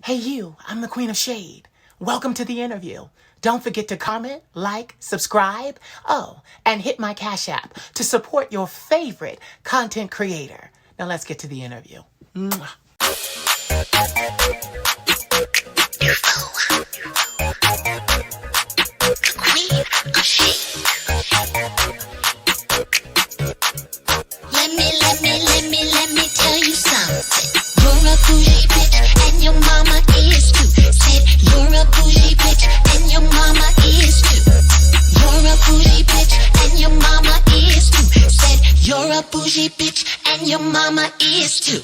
Hey you, I'm the Queen of Shade. Welcome to the interview. Don't forget to comment, like, subscribe, and hit my Cash App to support your favorite content creator. Now let's get to the interview. Mwah. Let me tell you something. You're a bougie bitch and your mama is too. Said you're a bougie bitch and your mama is too. You're a bougie bitch and your mama is too. Said you're a bougie bitch and your mama is too.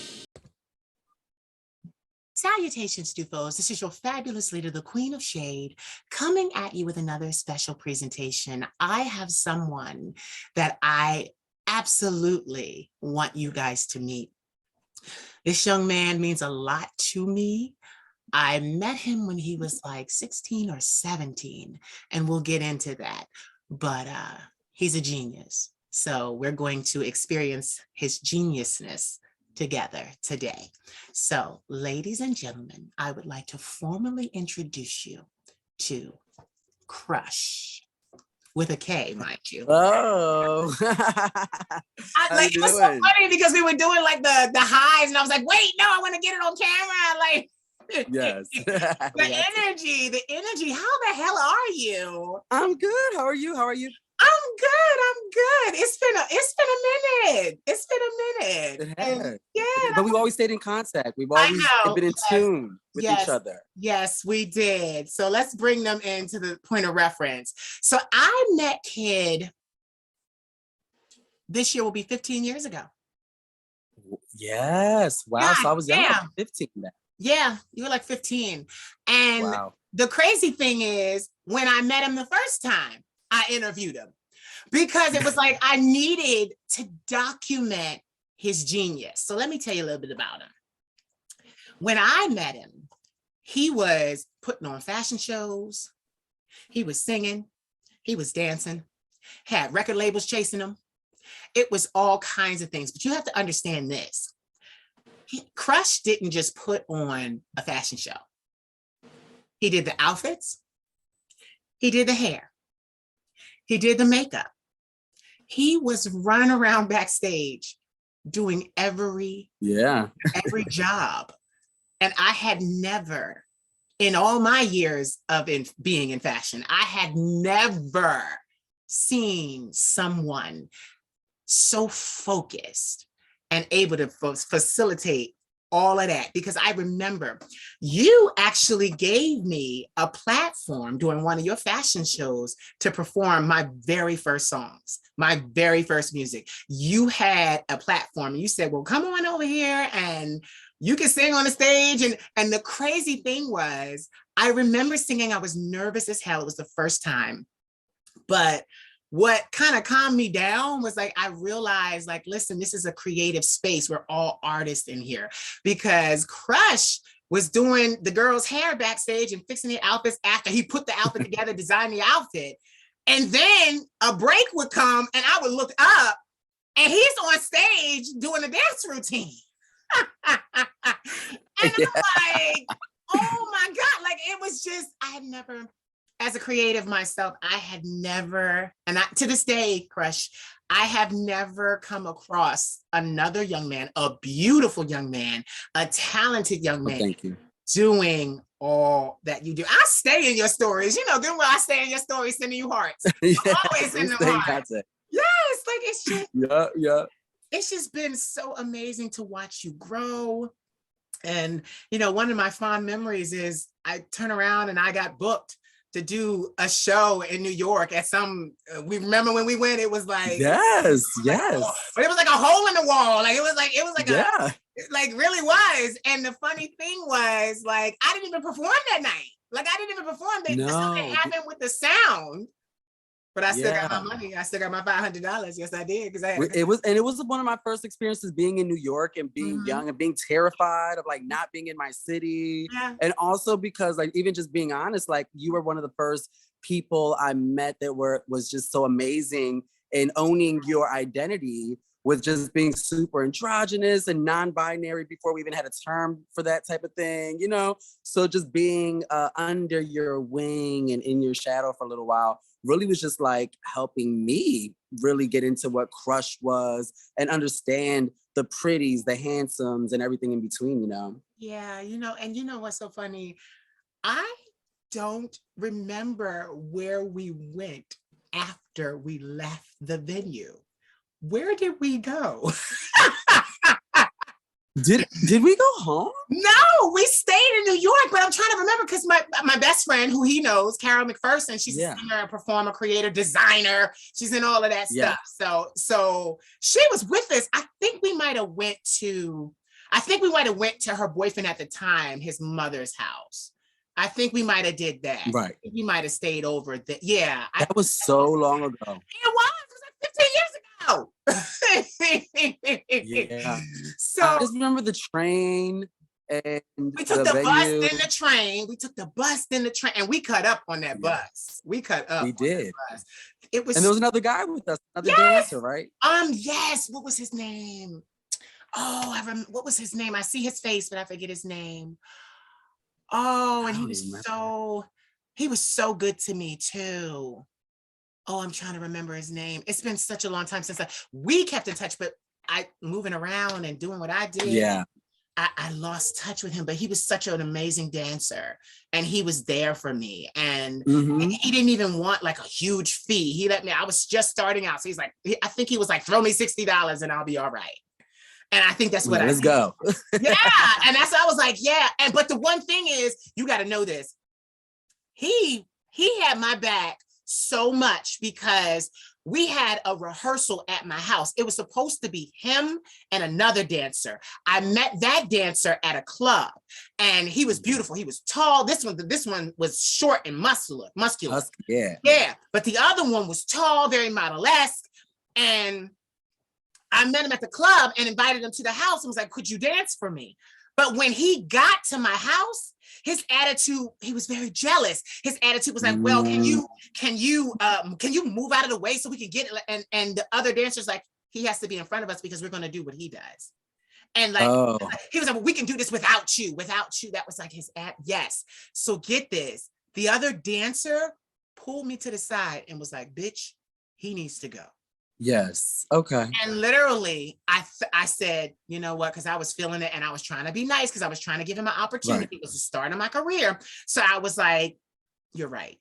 Salutations, Stufos. This is your fabulous leader, the Queen of Shade, coming at you with another special presentation. I have someone that I absolutely want you guys to meet. This young man means a lot to me. I met him when he was like 16 or 17, and we'll get into that. But he's a genius. So we're going to experience his geniusness together today. So, ladies and gentlemen, I would like to formally introduce you to Krush. With a K, mind you. Oh, It was so funny because we were doing like the highs, and I was like, wait, no, I want to get it on camera. Like, yes. the energy. How the hell are you? I'm good. How are you? I'm good. It's been a minute. It has. Yeah. But we've always stayed in contact. We've always been in tune with each other. Yes, we did. So let's bring them into the point of reference. So I met Kid, this year will be 15 years ago. Yes. Wow. God, so I was young, damn. like 15 then. Yeah, you were like 15. And wow. The crazy thing is, when I met him the first time, I interviewed him because it was like I needed to document his genius. So let me tell you a little bit about him. When I met him, he was putting on fashion shows. He was singing. He was dancing. Had record labels chasing him. It was all kinds of things. But you have to understand this. Krush didn't just put on a fashion show. He did the outfits. He did the hair. He did the makeup. He was running around backstage doing every job. And I had never, in all my years of being in fashion, I had never seen someone so focused and able to facilitate all of that, because I remember you actually gave me a platform during one of your fashion shows to perform my very first songs, my very first music. You had a platform. You said, well, come on over here and you can sing on the stage. And the crazy thing was, I remember singing, I was nervous as hell. It was the first time. But what kind of calmed me down was like, I realized like, listen, this is a creative space. We're all artists in here, because Krush was doing the girl's hair backstage and fixing the outfits after he put the outfit together, designed the outfit. And then a break would come and I would look up and he's on stage doing a dance routine. And I'm like, oh my God, like it was just, I had never, as a creative myself, I had never, and to this day, Krush, I have never come across another young man, a beautiful young man, a talented young man, thank you, doing all that you do. I stay in your stories, you know, good well, I stay in your stories, sending you hearts. I'm always in the heart. Yes, like it's just, it's just been so amazing to watch you grow. And, you know, one of my fond memories is I turn around and I got booked to do a show in New York at we remember when we went, it was like, yes. But it was like a hole in the wall. Like, it was like it like really was. And the funny thing was like, I didn't even perform that night. Like I didn't even perform. Something happened with the sound. But I still got my money. I still got my $500. Yes, I did. Because it was one of my first experiences being in New York and being young and being terrified of like not being in my city. Yeah. And also because like, even just being honest, like you were one of the first people I met that was just so amazing in owning your identity with just being super androgynous and non-binary before we even had a term for that type of thing, you know? So just being under your wing and in your shadow for a little while really was just like helping me really get into what Krush was and understand the pretties, the handsomes, and everything in between, you know? Yeah, and you know what's so funny? I don't remember where we went after we left the venue. Where did we go? Did we go home? No, we stayed in New York, but I'm trying to remember because my best friend, who he knows, Carol McPherson, she's a singer, a performer, creator, designer. She's in all of that stuff. So she was with us. I think we might have went to her boyfriend at the time, his mother's house. I think we might have did that. Right. We might have stayed over there. Yeah. That was so long ago. It was like 15 years ago. Yeah. So I just remember the train and we took the bus, then the train. We took the bus, then the train, and we cut up on that bus. We cut up. We did. Bus. It was, and there was another guy with us, another dancer, right? Yes. What was his name? Oh, I remember. What was his name? I see his face, but I forget his name. Oh, and he was so good to me too. Oh, I'm trying to remember his name. It's been such a long time since we kept in touch, but I moving around and doing what I did. Yeah. I lost touch with him, but he was such an amazing dancer and he was there for me. And he didn't even want like a huge fee. He let me, I was just starting out. So he's like, I think he was like, throw me $60 and I'll be all right. And I think that's what Let's go. Yeah. And that's what I was like, yeah. But the one thing is, you got to know this. He had my back so much because we had a rehearsal at my house. It was supposed to be him and another dancer. I met that dancer at a club and he was beautiful. He was tall. This one was short and muscular. Yeah. Yeah. But the other one was tall, very model-esque. And I met him at the club and invited him to the house and was like, could you dance for me? But when he got to my house, his attitude, he was very jealous. His attitude was like, well, can you move out of the way so we can get it? And the other dancers like, he has to be in front of us because we're going to do what he does. And like, he was like, well, we can do this without you. That was like his yes. So get this. The other dancer pulled me to the side and was like, bitch, he needs to go. Yes. Okay. And literally, I said, you know what? Because I was feeling it and I was trying to be nice because I was trying to give him an opportunity. It was the start of my career. So I was like, you're right.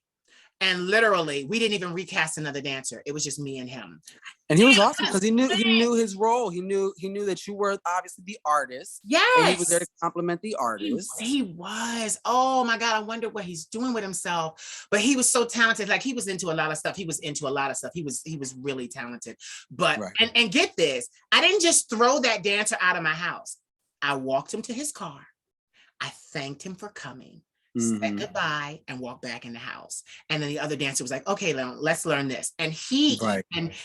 And literally, we didn't even recast another dancer. It was just me and him. And he was awesome because he knew his role. He knew that you were obviously the artist. Yes. And he was there to compliment the artist. He was. Oh my God. I wonder what he's doing with himself. But he was so talented. Like he was into a lot of stuff. He was really talented. But and get this, I didn't just throw that dancer out of my house. I walked him to his car. I thanked him for coming. Said goodbye and walked back in the house. And then the other dancer was like, okay, let's learn this. And he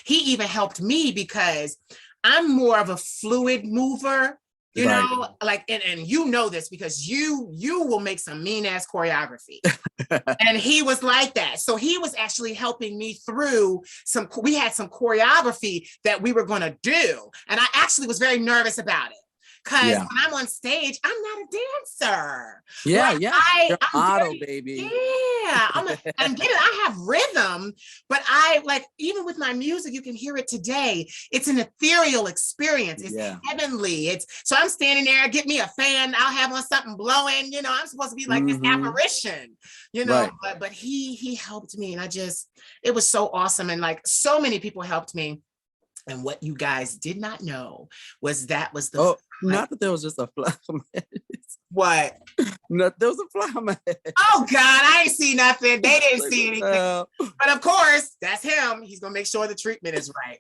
even helped me because I'm more of a fluid mover, you know, like, and you know this because you will make some mean ass choreography. And he was like that. So he was actually helping me through we had some choreography that we were going to do. And I actually was very nervous about it. Because when I'm on stage, I'm not a dancer. Yeah, like, You're model, baby. Yeah, and get it. I have rhythm, but I like, even with my music, you can hear it today. It's an ethereal experience. It's heavenly. So I'm standing there, get me a fan. I'll have on something blowing. You know, I'm supposed to be like this apparition. You know, but he helped me, and it was so awesome, and like so many people helped me. And what you guys did not know was the not that there was just a fly on my head. What? No, there was a fly on my head. Oh God, I ain't see nothing. They didn't see anything. But of course, that's him. He's gonna make sure the treatment is right.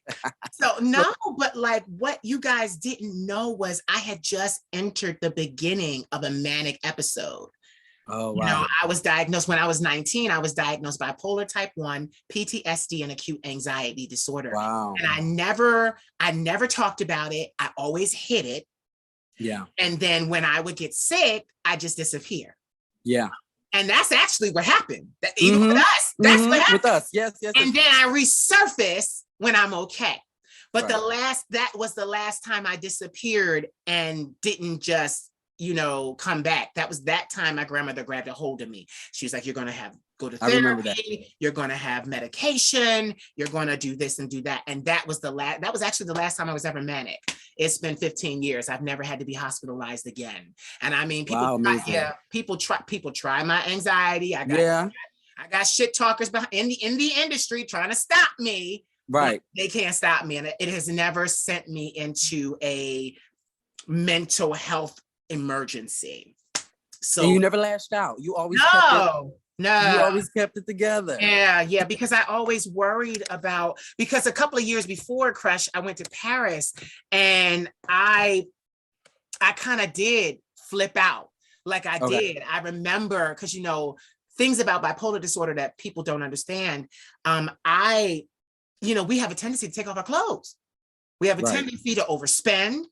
So no, but like what you guys didn't know was I had just entered the beginning of a manic episode. Oh, wow. You know, I was diagnosed when I was 19. I was diagnosed bipolar type 1, PTSD, and acute anxiety disorder. Wow. And I never talked about it. I always hid it. Yeah. And then when I would get sick, I just disappear. Yeah. And that's actually what happened. Even with us, that's what happened. With us, yes. And then I resurface when I'm okay. But Right. that was the last time I disappeared and didn't just, come back. That was that time my grandmother grabbed a hold of me. She was like, you're going to go to I remember that. therapy. You're going to have medication. You're going to do this and do that. And that was that was actually the last time I was ever manic. It's been 15 years. I've never had to be hospitalized again. And I mean, Wow, amazing. people try my anxiety. Yeah, I got shit talkers behind in the industry trying to stop me, but right. they can't stop me. And it has never sent me into a mental health emergency. And So you never lashed out. You always kept it. no, You no. always kept it together. Yeah, because I always worried about, because a couple of years before Krush, I went to Paris and I kind of did flip out. Like I Okay. did. I remember, because things about bipolar disorder that people don't understand. We have a tendency to take off our clothes. We have a Right. tendency to overspend.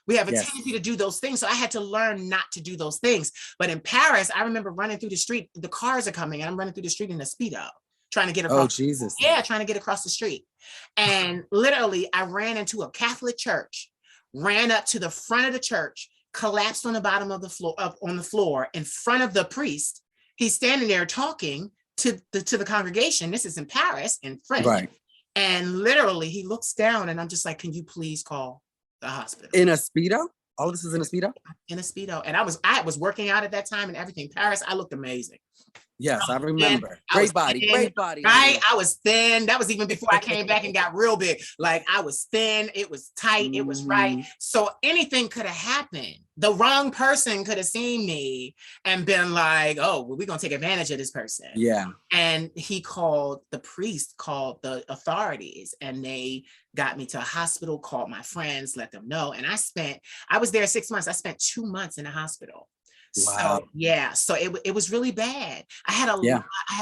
We have a Yes. tendency to do those things. So I had to learn not to do those things. But in Paris, I remember running through the street. The cars are coming and I'm running through the street in a Speedo, trying to get Oh, across. Jesus. Yeah, trying to get across the street. And literally, I ran into a Catholic church, ran up to the front of the church, collapsed on the bottom of the floor, up on the floor in front of the priest. He's standing there talking to the congregation. This is in Paris in French. Right. And literally, he looks down and I'm just like, can you please call the hospital? In a Speedo? All of this is in a Speedo? In a Speedo. And I was working out at that time and everything. Paris, I looked amazing. Yes, I remember. I was Great body, thin, great body. right? I was thin. That was even before I came back and got real big. Like I was thin, it was tight, it was right. So anything could have happened. The wrong person could have seen me and been like, oh, well, we're gonna take advantage of this person. Yeah. And the priest called the authorities and they got me to a hospital, called my friends, let them know. And I was there 6 months. I spent 2 months in the hospital. Wow. So yeah, so it was really bad. I had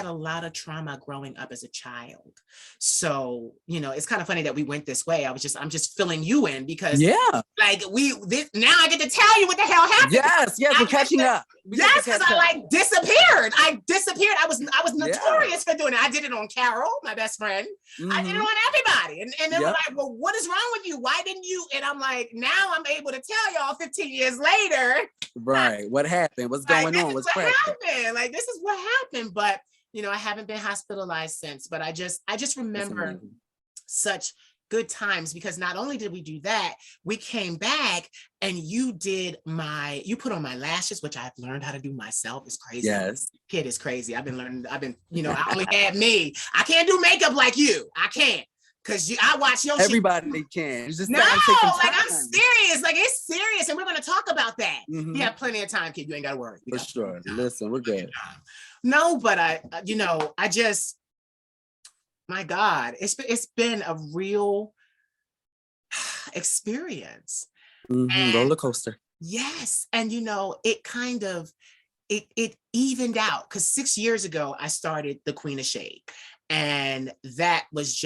a lot of trauma growing up as a child. So, it's kind of funny that we went this way. I'm just filling you in because like now I get to tell you what the hell happened. Yes, we're catching up. Yes, because I disappeared. I was notorious for doing it. I did it on Carol, my best friend. I did it on everybody. And they were like, well, what is wrong with you? Why didn't you? And I'm like, now I'm able to tell y'all 15 years later. Right. What happened? What's going on? What's happened? Like, this is what happened. But, I haven't been hospitalized since. But I just remember such good times because not only did we do that, we came back and you put on my lashes, which I've learned how to do myself. It's crazy. Yes. Kid is crazy. I only had me. I can't do makeup like you. I can't. Because I watch your everybody can. It's just no, like I'm serious. Like it's serious. And we're going to talk about that. We have plenty of time, kid. You ain't got to worry. For sure. Listen, we're good. No, but I just, my God, it's been a real experience. Roller coaster. Yes. And it kind of, it evened out because 6 years ago, I started the Queen of Shade. And that was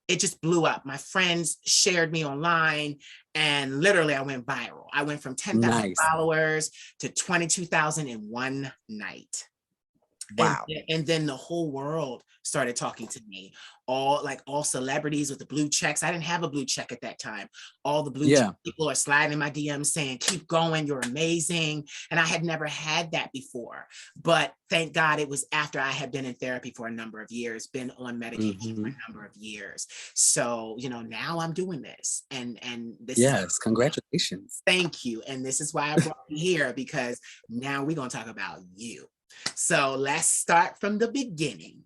it just blew up. My friends shared me online and literally I went viral. I went from 10,000 followers to 22,000 in one night. Wow. And then the whole world started talking to me. All celebrities with the blue checks. I didn't have a blue check at that time. All the blue check people are sliding in my DMs saying, keep going, you're amazing. And I had never had that before. But thank God it was after I had been in therapy for a number of years, been on medication for a number of years. So, now I'm doing this. And this congratulations. Thank you. And this is why I brought you here because now we're going to talk about you. So let's start from the beginning.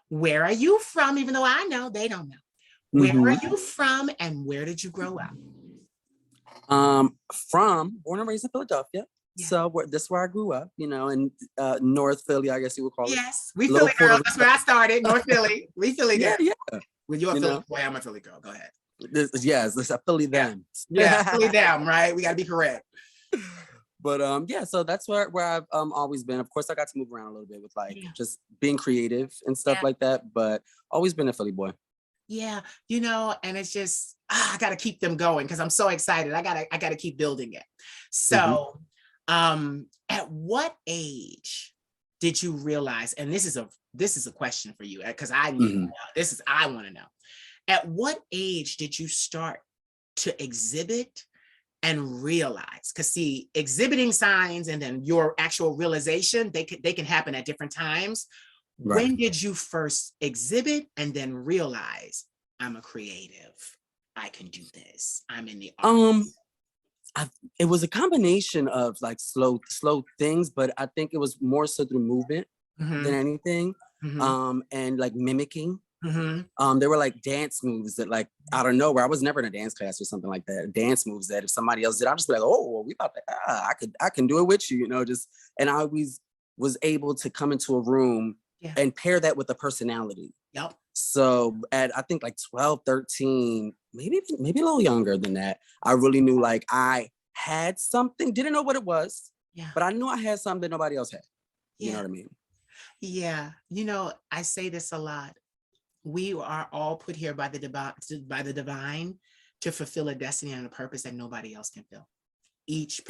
Where are you from? Even though I know, they don't know. Where are you from and where did you grow up? Born and raised in Philadelphia. Yeah. So this is where I grew up, in North Philly, I guess you would call it. Yes, we Philly girls. That's where I started, North Philly. We Philly girls. Yeah. Well, you're a Philly boy, I'm a Philly girl. Go ahead. This a Philly them. Yeah, Philly them, right? We got to be correct. But so that's where I've always been. Of course, I got to move around a little bit with just being creative and stuff like that. But always been a Philly boy. Yeah, and it's just I got to keep them going because I'm so excited. I gotta keep building it. So, at what age did you realize? And this is a question for you because I want to know. At what age did you start to exhibit and realize? Because see, exhibiting signs and then your actual realization, they can happen at different times. Right. When did you first exhibit and then realize I'm a creative? I can do this. I'm in the arts. It was a combination of like slow things, but I think it was more so through movement than anything. And like mimicking. There were like dance moves that like out of nowhere. I was never in a dance class or something like that. Dance moves that if somebody else did, I'll just be like, oh, well, we about to, I can do it with you, you know, just, and I always was able to come into a room and pair that with a personality. Yep. So at, I think like 12, 13, maybe a little younger than that, I really knew like I had something, didn't know what it was, but I knew I had something that nobody else had. You know what I mean? Yeah. You know, I say this a lot. We are all put here by the divine to fulfill a destiny and a purpose that nobody else can fill. Each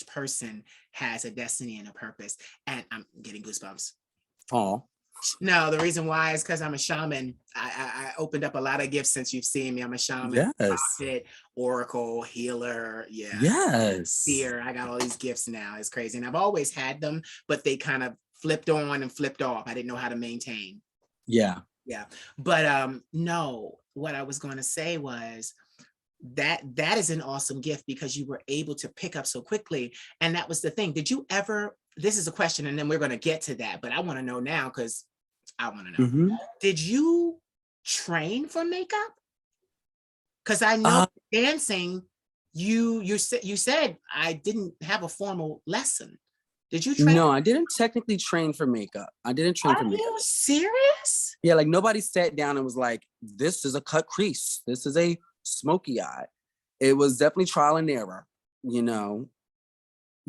person has a destiny and a purpose. And I'm getting goosebumps. Oh. No, the reason why is because I'm a shaman. I opened up a lot of gifts since you've seen me. I'm a shaman, prophet, oracle, healer. Yeah. Yes. Seer. I got all these gifts now. It's crazy. And I've always had them, but they kind of flipped on and flipped off. I didn't know how to maintain. Yeah. Yeah. But no, what I was going to say was that is an awesome gift because you were able to pick up so quickly. And that was the thing. Did you ever, this is a question and then we're going to get to that, but I want to know now because I want to know. Did you train for makeup? Because I know dancing, you said I didn't have a formal lesson. Did you train? No, I didn't technically train for makeup. I didn't train for makeup. Are you serious? Yeah, like nobody sat down and was like, this is a cut crease. This is a smoky eye. It was definitely trial and error, you know.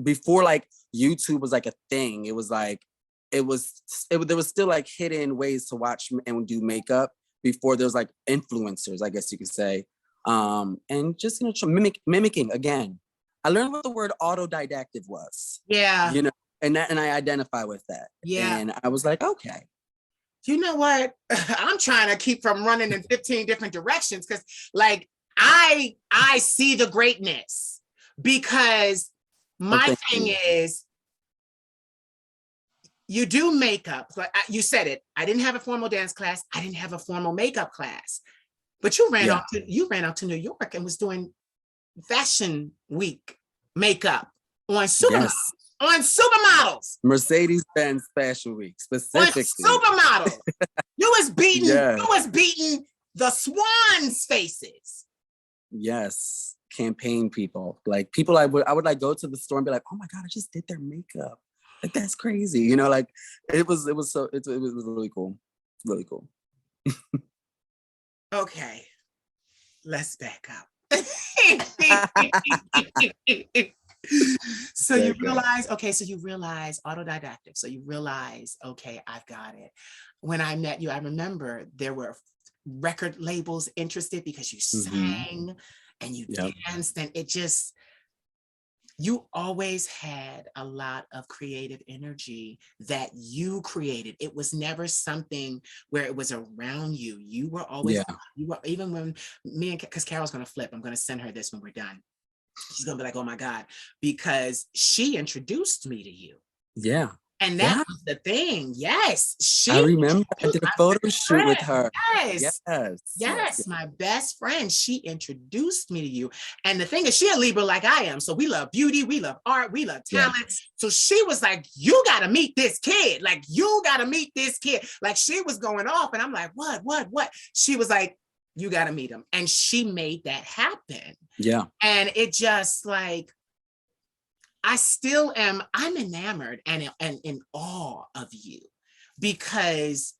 Before like YouTube was like a thing, it was like, there was still like hidden ways to watch and do makeup before there was like influencers, I guess you could say. And just, you know, mimicking again. I learned what the word autodidactic was. Yeah. You know, and I identify with that. Yeah. And I was like, okay. You know what? I'm trying to keep from running in 15 different directions because like I see the greatness because my thing is you do makeup. Like you said it. I didn't have a formal dance class. I didn't have a formal makeup class. But you ran out to New York and was doing Fashion Week makeup on supermodels. On supermodels. Mercedes-Benz Fashion Week, specifically. On supermodels. You was beating the swans' faces. Yes, campaign people. Like people I would like go to the store and be like, oh my God, I just did their makeup. Like that's crazy. You know, like it was really cool. Really cool. Okay. Let's back up. So you realize autodidactic. So you realize, okay, I've got it. When I met you, I remember there were record labels interested because you sang and you danced and it just, you always had a lot of creative energy that you created. It was never something where it was around you. You were always, even when because Carol's going to flip, I'm going to send her this when we're done. She's going to be like, oh my God, because she introduced me to you. Yeah. And that was the thing. Yes. I remember I did a photo shoot with her. Yes. My best friend. She introduced me to you. And the thing is, she a Libra like I am. So we love beauty. We love art. We love talent. Yeah. So she was like, you got to meet this kid. Like, you got to meet this kid. Like she was going off. And I'm like, what? She was like, you got to meet him. And she made that happen. Yeah. And it just like, I'm enamored and in awe of you because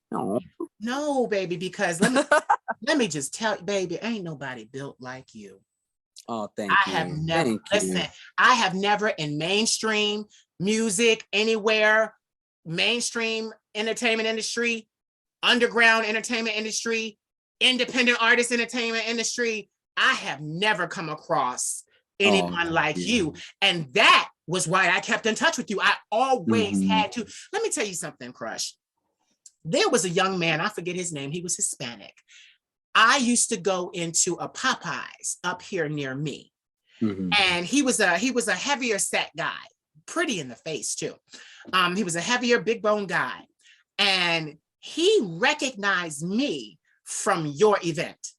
no, baby, because let me just tell you, baby, ain't nobody built like you. Oh, thank you. I have never in mainstream music anywhere, mainstream entertainment industry, underground entertainment industry, independent artist entertainment industry, I have never come across anyone like you. And that was why I kept in touch with you. I always had to. Let me tell you something, Krush. There was a young man, I forget his name. He was Hispanic. I used to go into a Popeyes up here near me. Mhm. And he was a heavier set guy, pretty in the face too. He was a heavier, big bone guy. And he recognized me from your event.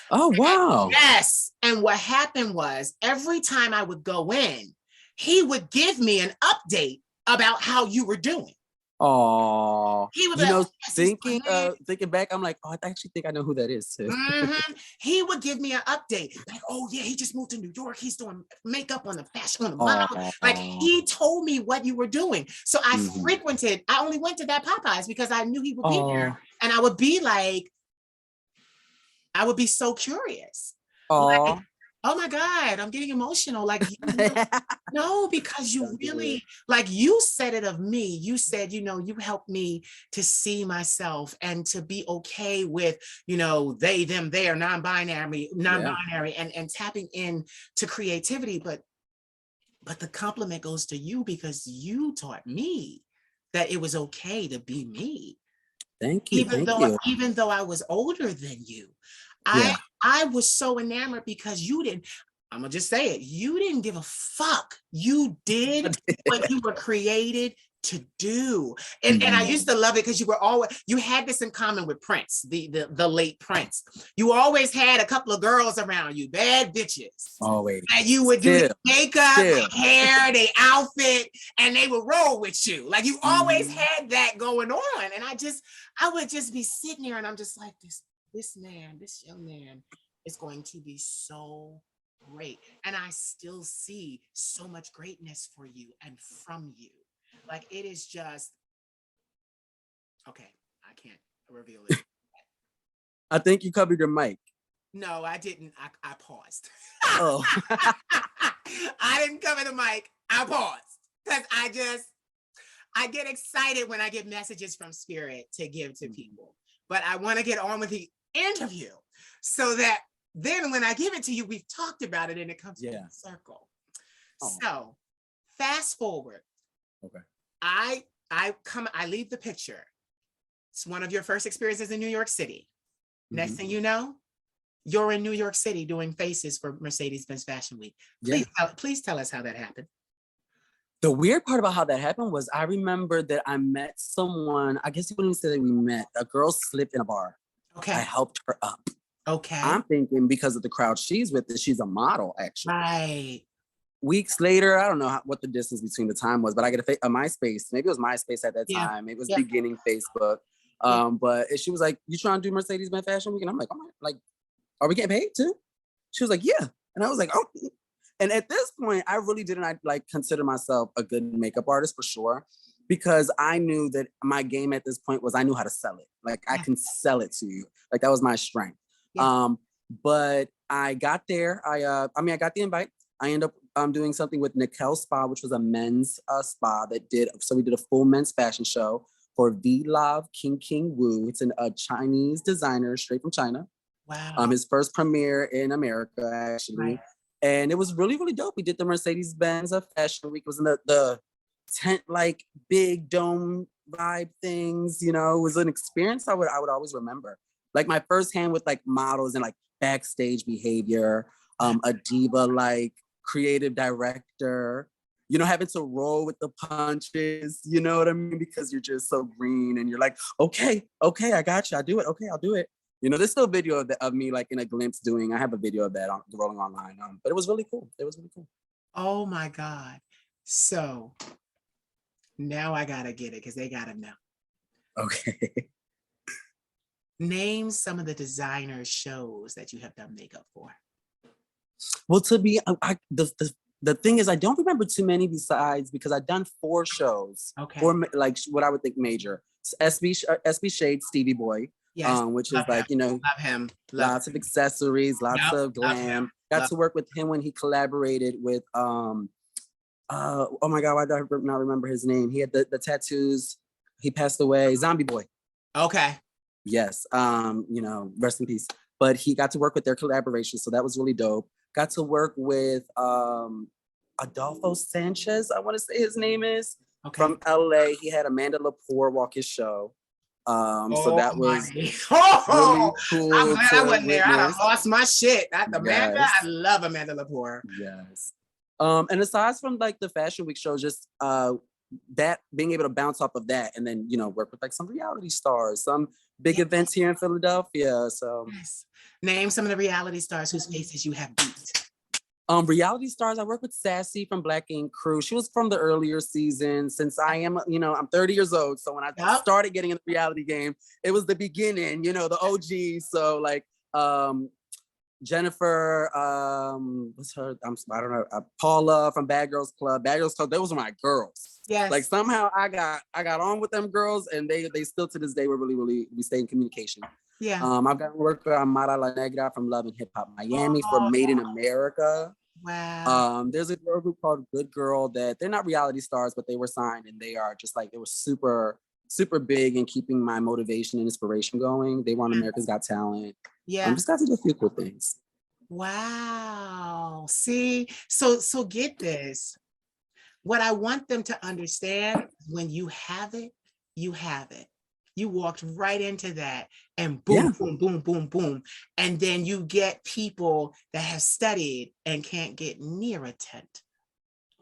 Oh, wow. Yes. And what happened was every time I would go in, he would give me an update about how you were doing. Oh, He would be like, oh, yes, he's doing it. thinking back, I'm like, oh, I actually think I know who that is too. He would give me an update, like, oh yeah, he just moved to New York. He's doing makeup on the fashion, on the model. Like he told me what you were doing. So I frequented, I only went to that Popeyes because I knew he would be there. And I would be like, I would be so curious. Like, oh my God, I'm getting emotional. Like, no, because you really, like you said it of me. You said, you know, you helped me to see myself and to be okay with, you know, they, them, their, non-binary, and tapping in to creativity. But the compliment goes to you because you taught me that it was okay to be me. Thank you. Even though I was older than you. I was so enamored because you didn't, I'm gonna just say it, you didn't give a fuck. You did what you were created to do. And I used to love it because you had this in common with Prince, the late Prince. You always had a couple of girls around you, bad bitches. Always. And you would do their makeup, their hair, their outfit, and they would roll with you. Like you always had that going on. And I would just be sitting there and I'm just like, this young man is going to be so great. And I still see so much greatness for you and from you. Like it is just, okay, I can't reveal it. I think you covered your mic. No, I didn't. I paused. Oh. I didn't cover the mic. I paused because I get excited when I get messages from Spirit to give to people. But I want to get on with the interview so that then when I give it to you, we've talked about it and it comes full circle. So fast forward. Okay. I leave the picture. It's one of your first experiences in New York City. Next thing you know, you're in New York City doing faces for Mercedes-Benz Fashion Week. Please tell us how that happened. The weird part about how that happened was I remember that I met someone, I guess you wouldn't say that we met, a girl slipped in a bar. Okay. I helped her up. Okay. I'm thinking because of the crowd she's with, that she's a model actually. Right. Weeks later, I don't know what the distance between the time was, but I get a MySpace. Maybe it was MySpace at that time. It was beginning Facebook. But she was like, you trying to do Mercedes-Benz Fashion Week? And I'm like, oh, like, are we getting paid too? She was like, yeah. And I was like, oh. And at this point, I really didn't consider myself a good makeup artist for sure, because I knew that my game at this point was I knew how to sell it. Like I can sell it to you. Like that was my strength. Yeah. But I got there. I got the invite. I ended up doing something with Nickel Spa, which was a men's spa so we did a full men's fashion show for V-Love King Wu. It's a Chinese designer straight from China. Wow. His first premiere in America, actually. Right. And it was really, really dope. We did the Mercedes-Benz Fashion Week. It was in the tent, like big dome vibe things, you know. It was an experience I would always remember. Like my first hand with like models and like backstage behavior, a diva like creative director, you know, having to roll with the punches, you know what I mean? Because you're just so green and you're like, okay, I got you. I'll do it. Okay, I'll do it. You know, there's still a video of me like in a glimpse doing, I have a video of that rolling online. But it was really cool. It was really cool. Oh my God. So now I gotta get it because they gotta know. Okay. Name some of the designer shows that you have done makeup for. Well, to be, the thing is, I don't remember too many besides because I've done 4 shows. Okay. 4, like what I would think major. SB Shade, Stevie Boy. Yes, which is like, you know, love him. Lots of accessories, lots of glam. Got to work with him when he collaborated with, oh my God, why do I not remember his name? He had the tattoos. He passed away, Zombie Boy. Okay. Yes, you know, rest in peace. But he got to work with their collaboration, so that was really dope. Got to work with Adolfo Sanchez, I want to say his name is, from LA. He had Amanda Lepore walk his show. So that was honey. really I'm cool glad I to wasn't there. I'd have witness. lost my shit. That's Amanda. Yes. I love Amanda Lepore. Yes. And aside from like the Fashion Week show, just that being able to bounce off of that and then, you know, work with like some reality stars, some big events here in Philadelphia. So Yes. Name some of the reality stars whose faces you have beat. reality stars, I work with Sassy from Black Ink Crew. She was from the earlier season. Since I am, you know, I'm 30 years old. So when I started getting in the reality game, it was the beginning, you know, the OG. So like Jennifer, what's her? I don't know. Paula from Bad Girls Club. Bad Girls Club. Those were my girls. Yes. Like somehow I got on with them girls, and they still to this day were really we stay in communication. Yeah. I've got to work with Amara La Negra from Love and Hip Hop Miami for Made in America. Wow. There's a girl group called Good Girl that they're not reality stars, but they were signed, and they are just like, it was super big in keeping my motivation and inspiration going. They were on America's Got Talent. Yeah. Just got to do a few cool things. Wow. See, so get this. What I want them to understand, when you have it, you have it. You walked right into that and boom, boom, boom, boom, boom. And then you get people that have studied and can't get near a tent.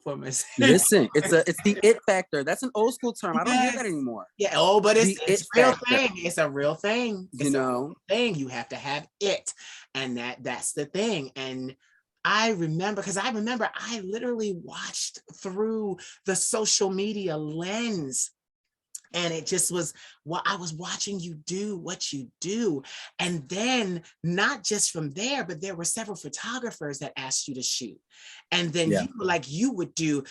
Listen, it's the it factor. That's an old school term. I don't hear that anymore. Yeah. Oh, but it's a real thing. It's a real thing. You know, you have to have it, and that's the thing. And I remember I literally watched through the social media lens. And it just was what I was watching you do, what you do. And then not just from there, but there were several photographers that asked you to shoot. And then you would do,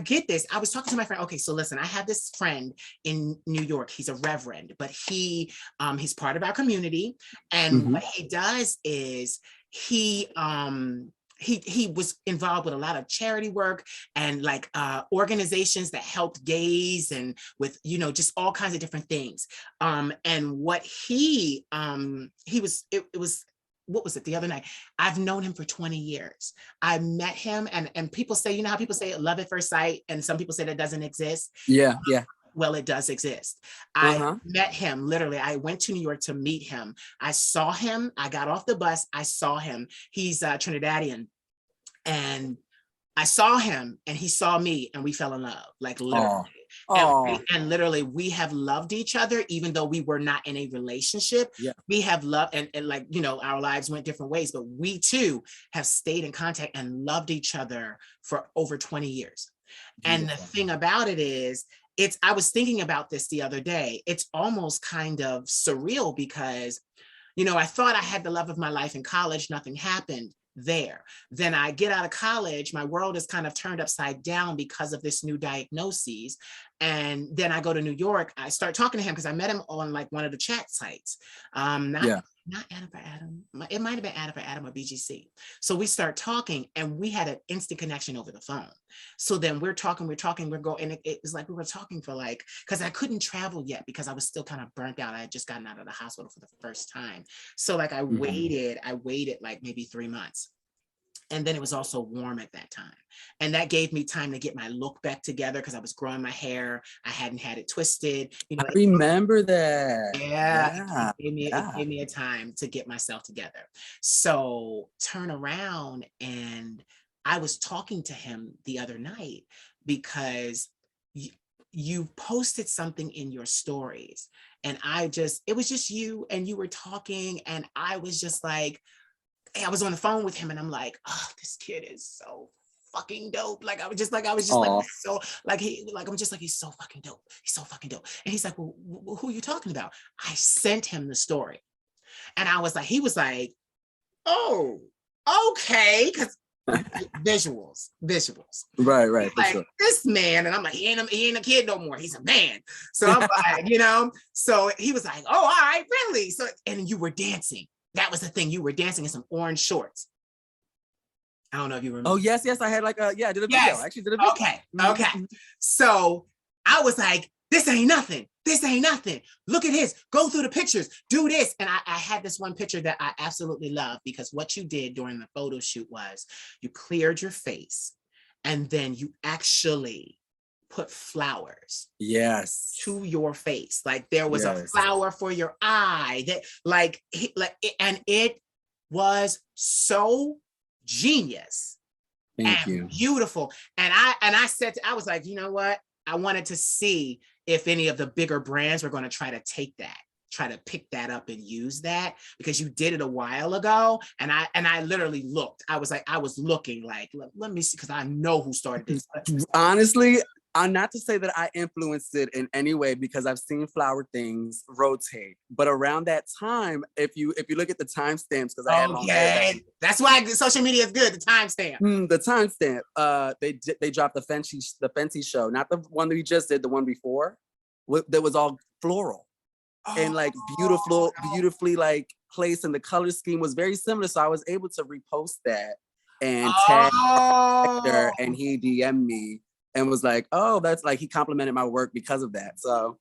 get this. I was talking to my friend. Okay, so listen, I have this friend in New York. He's a reverend, but he's part of our community. And what he does is he was involved with a lot of charity work and like organizations that helped gays and with, you know, just all kinds of different things. And what what was it the other night? I've known him for 20 years. I met him and people say, you know how people say love at first sight, and some people say that doesn't exist. Yeah. Well, it does exist. I met him, literally. I went to New York to meet him. I saw him. I got off the bus. I saw him. He's Trinidadian. And I saw him and he saw me and we fell in love, like literally. And literally we have loved each other, even though we were not in a relationship. We have loved and like, you know, our lives went different ways, but we too have stayed in contact and loved each other for over 20 years. And the thing about it is, I was thinking about this the other day. It's almost kind of surreal because, you know, I thought I had the love of my life in college. Nothing happened there. Then I get out of college, my world is kind of turned upside down because of this new diagnosis. And then I go to New York, I start talking to him because I met him on like one of the chat sites. Not Adam for Adam. It might have been Adam for Adam or BGC. So we start talking and we had an instant connection over the phone. So then we're talking, we're going, and it was like we were talking for like, because I couldn't travel yet because I was still kind of burnt out. I had just gotten out of the hospital for the first time. So like I waited like maybe 3 months. And then it was also warm at that time. And that gave me time to get my look back together because I was growing my hair. I hadn't had it twisted. You know, I remember that. It gave me a time to get myself together. So turn around, and I was talking to him the other night because you posted something in your stories, and it was just you, and you were talking, and I was just like, I was on the phone with him and I'm like, oh, this kid is so fucking dope. Like, I was just like, so like, I'm just like, he's so fucking dope. He's so fucking dope. And he's like, well, who are you talking about? I sent him the story. And I was like, he was like, oh, okay. Cause visuals. Right. Like sure. This man. And I'm like, he ain't a kid no more. He's a man. So I'm like, you know, so he was like, oh, all right, really? So, and you were dancing. That was the thing. You were dancing in some orange shorts. I don't know if you remember. Oh, yes. I had like I did a video. I actually did a video. Okay. So I was like, this ain't nothing. Look at his, go through the pictures, do this. And I had this one picture that I absolutely love because what you did during the photo shoot was you cleared your face and then you actually put flowers Yes. to your face. Like there was a Yes. flower for your eye that and it was so genius Thank and you. beautiful. And I said, I was like, you know what? I wanted to see if any of the bigger brands were going to try to take that, try to pick that up and use that, because you did it a while ago. And I literally looked. I was looking like, let me see, because I know who started this. Honestly, not to say that I influenced it in any way, because I've seen flower things rotate. But around that time, if you look at the timestamps, because I had long hair. That's why social media is good. The timestamp. The timestamp. They dropped the Fenty show, not the one that we just did, the one before. That was all floral. And like beautifully like placed, and the color scheme was very similar. So I was able to repost that and tag her, and he DM'd me and was like, oh, that's like, he complimented my work because of that. So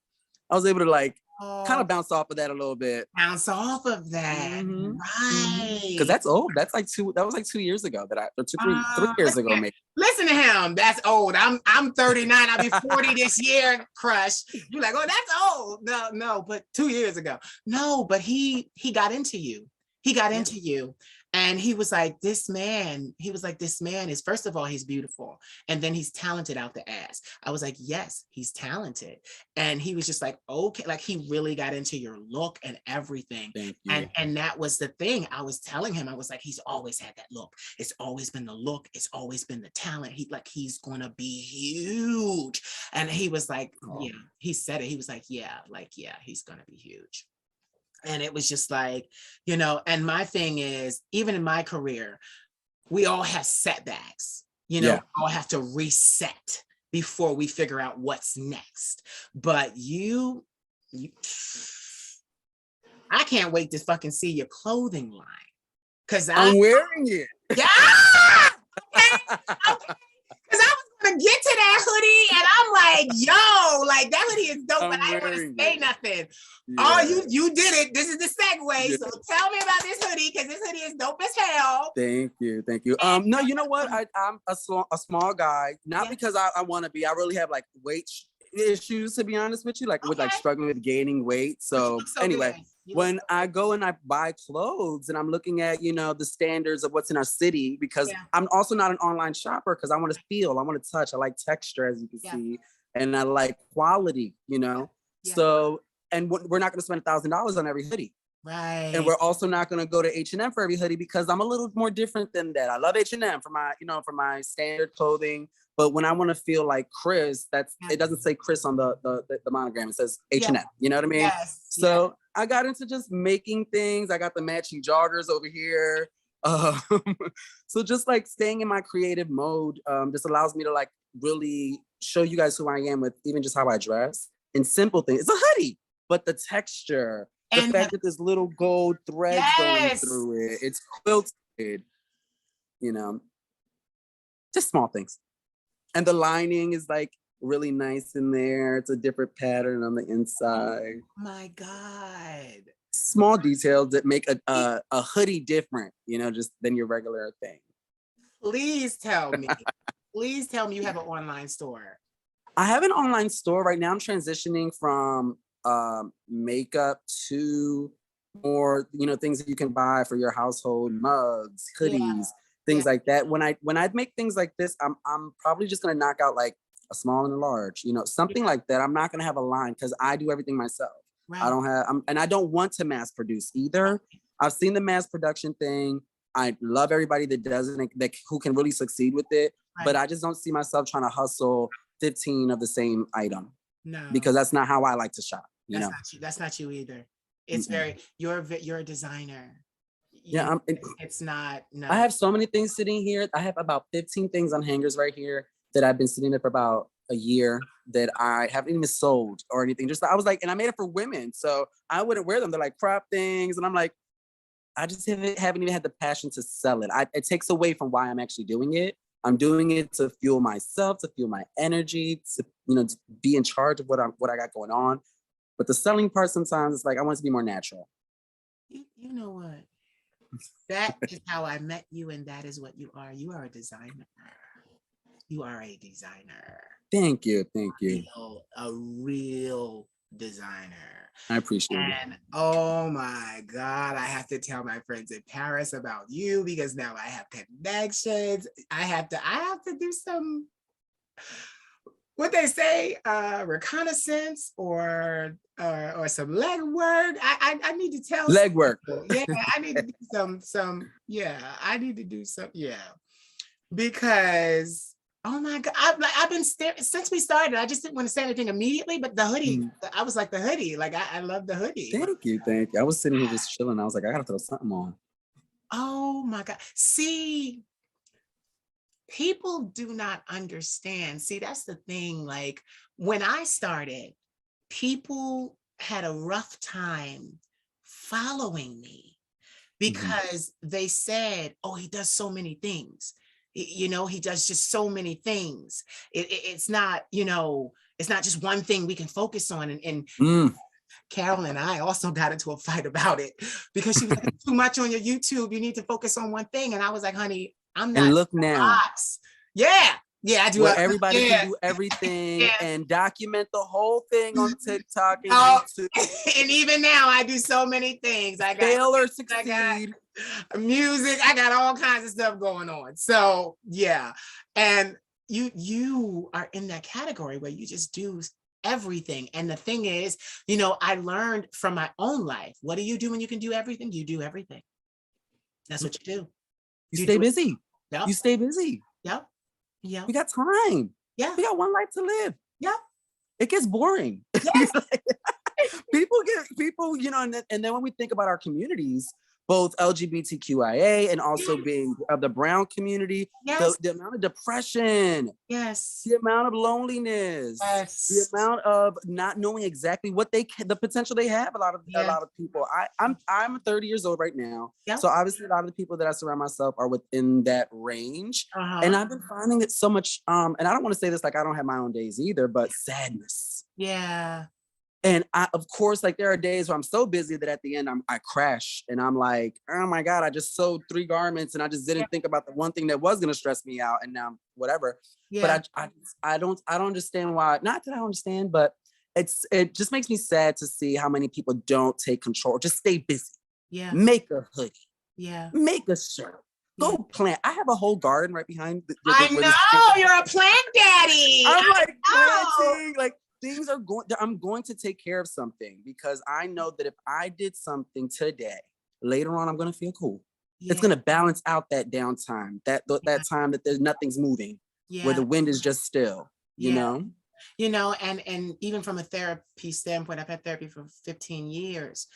I was able to like kind of bounce off of that a little bit. Bounce off of that. Mm-hmm. Right. Because that's old. That was like 2 years ago or 3 years ago, maybe. Listen to him. That's old. I'm 39. I'll be 40 this year, Krush. You're like, oh, that's old. No, but 2 years ago. No, but he got into you. He got into you. And he was like, this man is, first of all, he's beautiful. And then he's talented out the ass. I was like, yes, he's talented. And he was just like, okay, like he really got into your look and everything. Thank you. And that was the thing. I was telling him, I was like, he's always had that look. It's always been the look. It's always been the talent. He's going to be huge. And he was like, yeah, he said it. He was like, yeah, he's going to be huge. And it was just like, you know, and my thing is, even in my career, we all have setbacks, you know, we all have to reset before we figure out what's next. But I can't wait to fucking see your clothing line. Cause I'm wearing it. Yeah. Okay. Cause I was gonna get to that hoodie and I'm like, yo, like that hoodie is dope, but I didn't want to say nothing. Yeah. Oh, you did it. This is the segue. Yeah. So tell me about this hoodie, because this hoodie is dope as hell. Thank you. No, you know what? I'm a small guy, not because I want to be. I really have like weight issues, to be honest with you, like with like struggling with gaining weight. So anyway, when I go and I buy clothes and I'm looking at, you know, the standards of what's in our city, because I'm also not an online shopper, because I want to feel, I want to touch, I like texture, as you can see, and I like quality, you know. So, and we're not going to spend $1,000 on every hoodie. Right. And we're also not going to go to H&M for every hoodie, because I'm a little more different than that. I love H&M for my, you know, for my standard clothing. But when I want to feel like Chris, it doesn't say Chris on the monogram. It says H&M. You know what I mean? Yes. So I got into just making things. I got the matching joggers over here. So just like staying in my creative mode just allows me to like really show you guys who I am with even just how I dress and simple things. It's a hoodie, but the texture, the fact that there's little gold threads going through it, it's quilted, you know, just small things. And the lining is like really nice in there. It's a different pattern on the inside. Oh my God. Small details that make a hoodie different, you know, just than your regular thing. Please tell me. Please tell me you have an online store. I have an online store right now. I'm transitioning from makeup to more, you know, things that you can buy for your household, mugs, hoodies, things like that. When I make things like this, I'm probably just gonna knock out like a small and a large, you know, something like that. I'm not gonna have a line, because I do everything myself. Right. I don't have, and I don't want to mass produce either. I've seen the mass production thing. I love everybody that does it, who can really succeed with it. Right. But I just don't see myself trying to hustle 15 of the same item. No, because that's not how I like to shop. That's not you either. It's you're a designer. It's not. No. I have so many things sitting here. I have about 15 things on hangers right here that I've been sitting there for about a year that I haven't even sold or anything. Just I was like, and I made it for women, so I wouldn't wear them. They're like crop things, and I'm like, I just haven't even had the passion to sell it. It takes away from why I'm actually doing it. I'm doing it to fuel myself, to fuel my energy, to, you know, to be in charge of what I got going on. But the selling part, sometimes it's like I want it to be more natural. You know what? That is how I met you, and that is what you are. You are a designer. You are a designer. Thank you. A real designer. I appreciate it. And oh my God, I have to tell my friends in Paris about you because now I have connections. I have to do some, what they say, reconnaissance or some leg work. I need to tell Leg work. Yeah, I need to do I need to do some, because oh my God, I've been since we started. I just didn't want to say anything immediately, but the hoodie, I was like the hoodie, like I love the hoodie. Thank you. I was sitting here just chilling. I was like, I gotta throw something on. Oh my God. See, people do not understand. See, that's the thing. Like when I started, people had a rough time following me because they said, oh, he does so many things. He does just so many things. It's not, it's not just one thing we can focus on. And Carol and I also got into a fight about it because she was like, too much on your YouTube. You need to focus on one thing. And I was like, honey, I'm not. And look now. Box. Yeah, I do. Where everybody can do everything and document the whole thing on TikTok and YouTube. And even now, I do so many things. I got fail or succeed. I got music. I got all kinds of stuff going on. So yeah, and you are in that category where you just do everything. And the thing is, I learned from my own life. What do you do when you can do everything? You do everything. That's what you do. You stay busy. Yep. You stay busy. Yep. Yeah. We got time. Yeah. We got one life to live. Yeah. It gets boring. Yes. people, and then when we think about our communities, both LGBTQIA and also being of the brown community, the amount of depression, the amount of loneliness, the amount of not knowing exactly what the potential they have. A lot of people. I'm 30 years old right now, so obviously a lot of the people that I surround myself are within that range, and I've been finding it so much. And I don't want to say this like I don't have my own days either, but sadness. Yeah. And of course, like there are days where I'm so busy that at the end I crash and I'm like, oh my God, I just sewed 3 garments and I just didn't think about the one thing that was going to stress me out. And now whatever. Yeah. But I don't understand why. Not that I don't understand, but it just makes me sad to see how many people don't take control. Just stay busy. Yeah. Make a hoodie. Yeah. Make a shirt. Go plant. I have a whole garden right behind. I know you're a plant daddy. I'm like planting, like. I'm going to take care of something because I know that if I did something today, later on, I'm going to feel cool. Yeah. It's going to balance out that downtime, that time that there's nothing's moving, where the wind is just still, you know? And even from a therapy standpoint, I've had therapy for 15 years.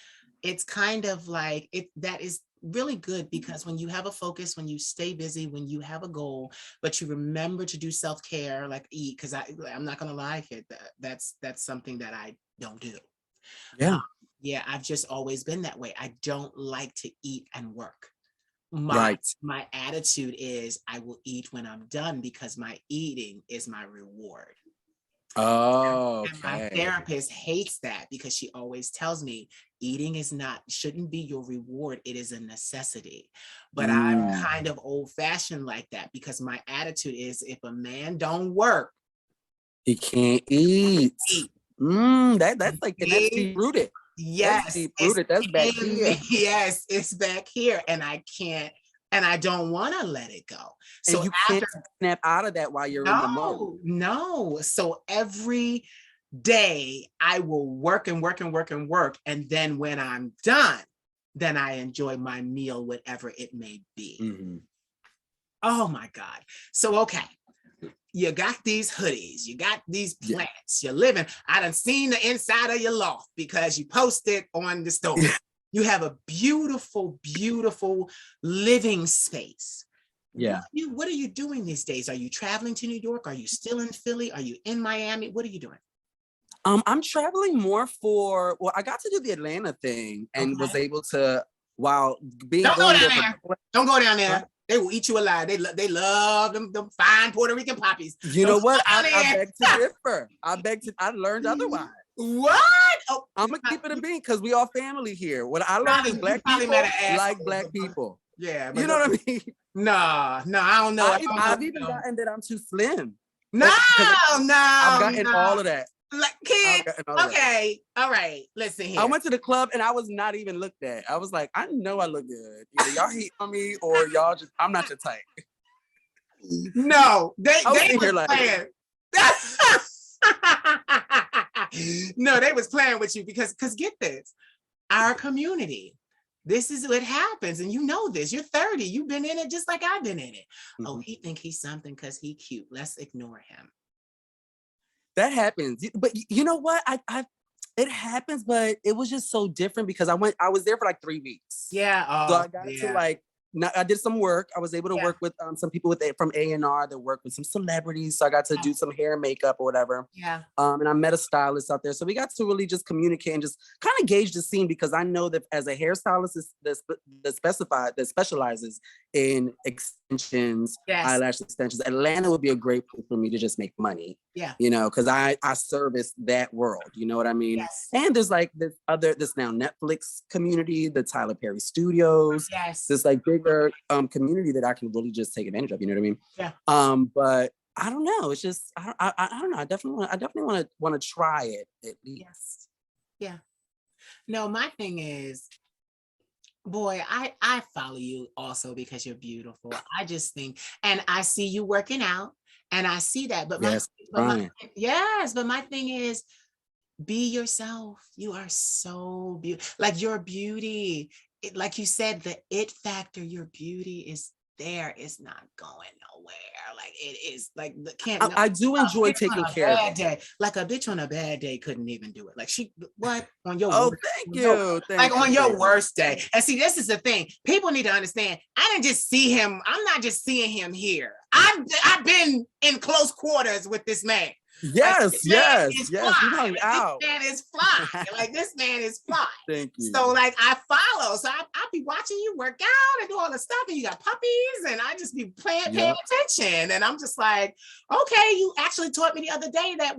It's kind of like that is really good because when you have a focus, when you stay busy, when you have a goal, but you remember to do self-care, like eat, because I'm not gonna lie, kid, that's something that I don't do. Yeah, I've just always been that way. I don't like to eat and work. My attitude is I will eat when I'm done because my eating is my reward. Oh, and my therapist hates that because she always tells me eating shouldn't be your reward. It is a necessity. But I'm kind of old-fashioned like that because my attitude is if a man don't work, he can't eat. That's like that's deep rooted. Yes, that's deep rooted. That's back here. Yes, it's back here, and I can't. And I don't want to let it go. So and you can't snap out of that while you're in the mode. No. So every day I will work and work and work and work. And then when I'm done, then I enjoy my meal, whatever it may be. Oh my God. So, okay. You got these hoodies, you got these plants, you're living. I done seen the inside of your loft because you posted on the story. You have a beautiful, beautiful living space. Yeah. What are you doing these days? Are you traveling to New York? Are you still in Philly? Are you in Miami? What are you doing? I'm traveling more I got to do the Atlanta thing and was able to, while being- Don't go down there. Don't go down there. They will eat you alive. They love them fine Puerto Rican poppies. You know what? I beg to differ. I learned otherwise. What? Oh, I'm gonna keep it a bean because we all family here. What I learned is black people like black people. Yeah, you know what I mean. No, I don't know. I've even gotten that I'm too slim. No, I've gotten no. all of that. Like, kid, I've gotten all of that. okay, all right, listen here. I went to the club and I was not even looked at. I was like, I know I look good. Either y'all hate on me or y'all just, I'm not your type. No, they I was was in here like, playing. No, they was playing with you because get this, our community, this is what happens, and you know this. You're 30, you've been in it just like I've been in it. Oh, he think he's something because he cute. Let's ignore him. that happens. But you know what? It happens, but it was just so different because I was there for like 3 weeks. Yeah. So Oh, I got yeah. to like, I did some work. I was able to Yeah. work with some people from A&R that work with some celebrities. So I got to do some hair and makeup or whatever. Yeah. And I met a stylist out there. So we got to really just communicate and just kind of gauge the scene because I know that as a hairstylist that specializes in extensions, Yes. eyelash extensions, Atlanta would be a great place for me to just make money. Yeah. You know, because I service that world. You know what I mean? Yes. And there's like this now Netflix community, the Tyler Perry Studios. Yes. This like bigger community that I can really just take advantage of. You know what I mean? Yeah. But I don't know. It's just I don't know. I definitely want to try it at least. Yes. Yeah. No, my thing is, boy, I follow you also because you're beautiful. I just think, and I see you working out, and I see that. But Yes, but my thing is, be yourself. You are so beautiful. Like your beauty, like you said, the it factor, your beauty is there. It's not going nowhere. Like it is like the can't. I do enjoy taking care of it. Like a bitch on a bad day couldn't even do it. Like she what on your oh worst, thank you. like on your worst day. And see, this is the thing. People need to understand. I didn't just see him. I'm not just seeing him here. I've been in close quarters with this man. Yes, like, yes. We hung out. This man is fly. Like this man is fly. Thank you. So like I follow. So I be watching you work out and do all the stuff, and you got puppies, and I just be paying attention. And I'm just like, okay, you actually taught me the other day that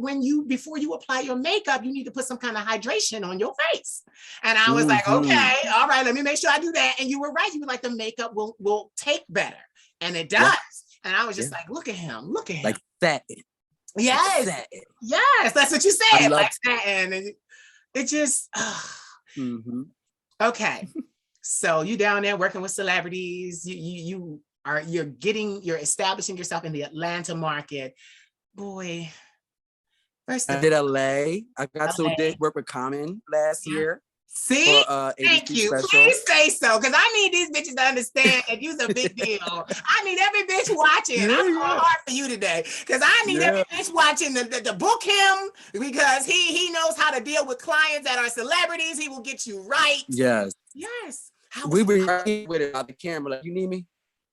before you apply your makeup, you need to put some kind of hydration on your face. And I was like, okay, all right, let me make sure I do that. And you were right. You were like, the makeup will take better. And it does. Yeah. And I was just like, look at him. Like that. Yes. Yes, that's what you said. Like that. And it just okay. So you down there working with celebrities, you're establishing yourself in the Atlanta market. Boy. First I did LA. I got to work with Common last year. See, thank you. Special. Please say so, because I need these bitches to understand that you's a big deal. I need every bitch watching. I'm going hard for you today, because I need every bitch watching the book him, because he knows how to deal with clients that are celebrities. He will get you right. Yes. Yes. We were right with it on the camera. Like, you need me?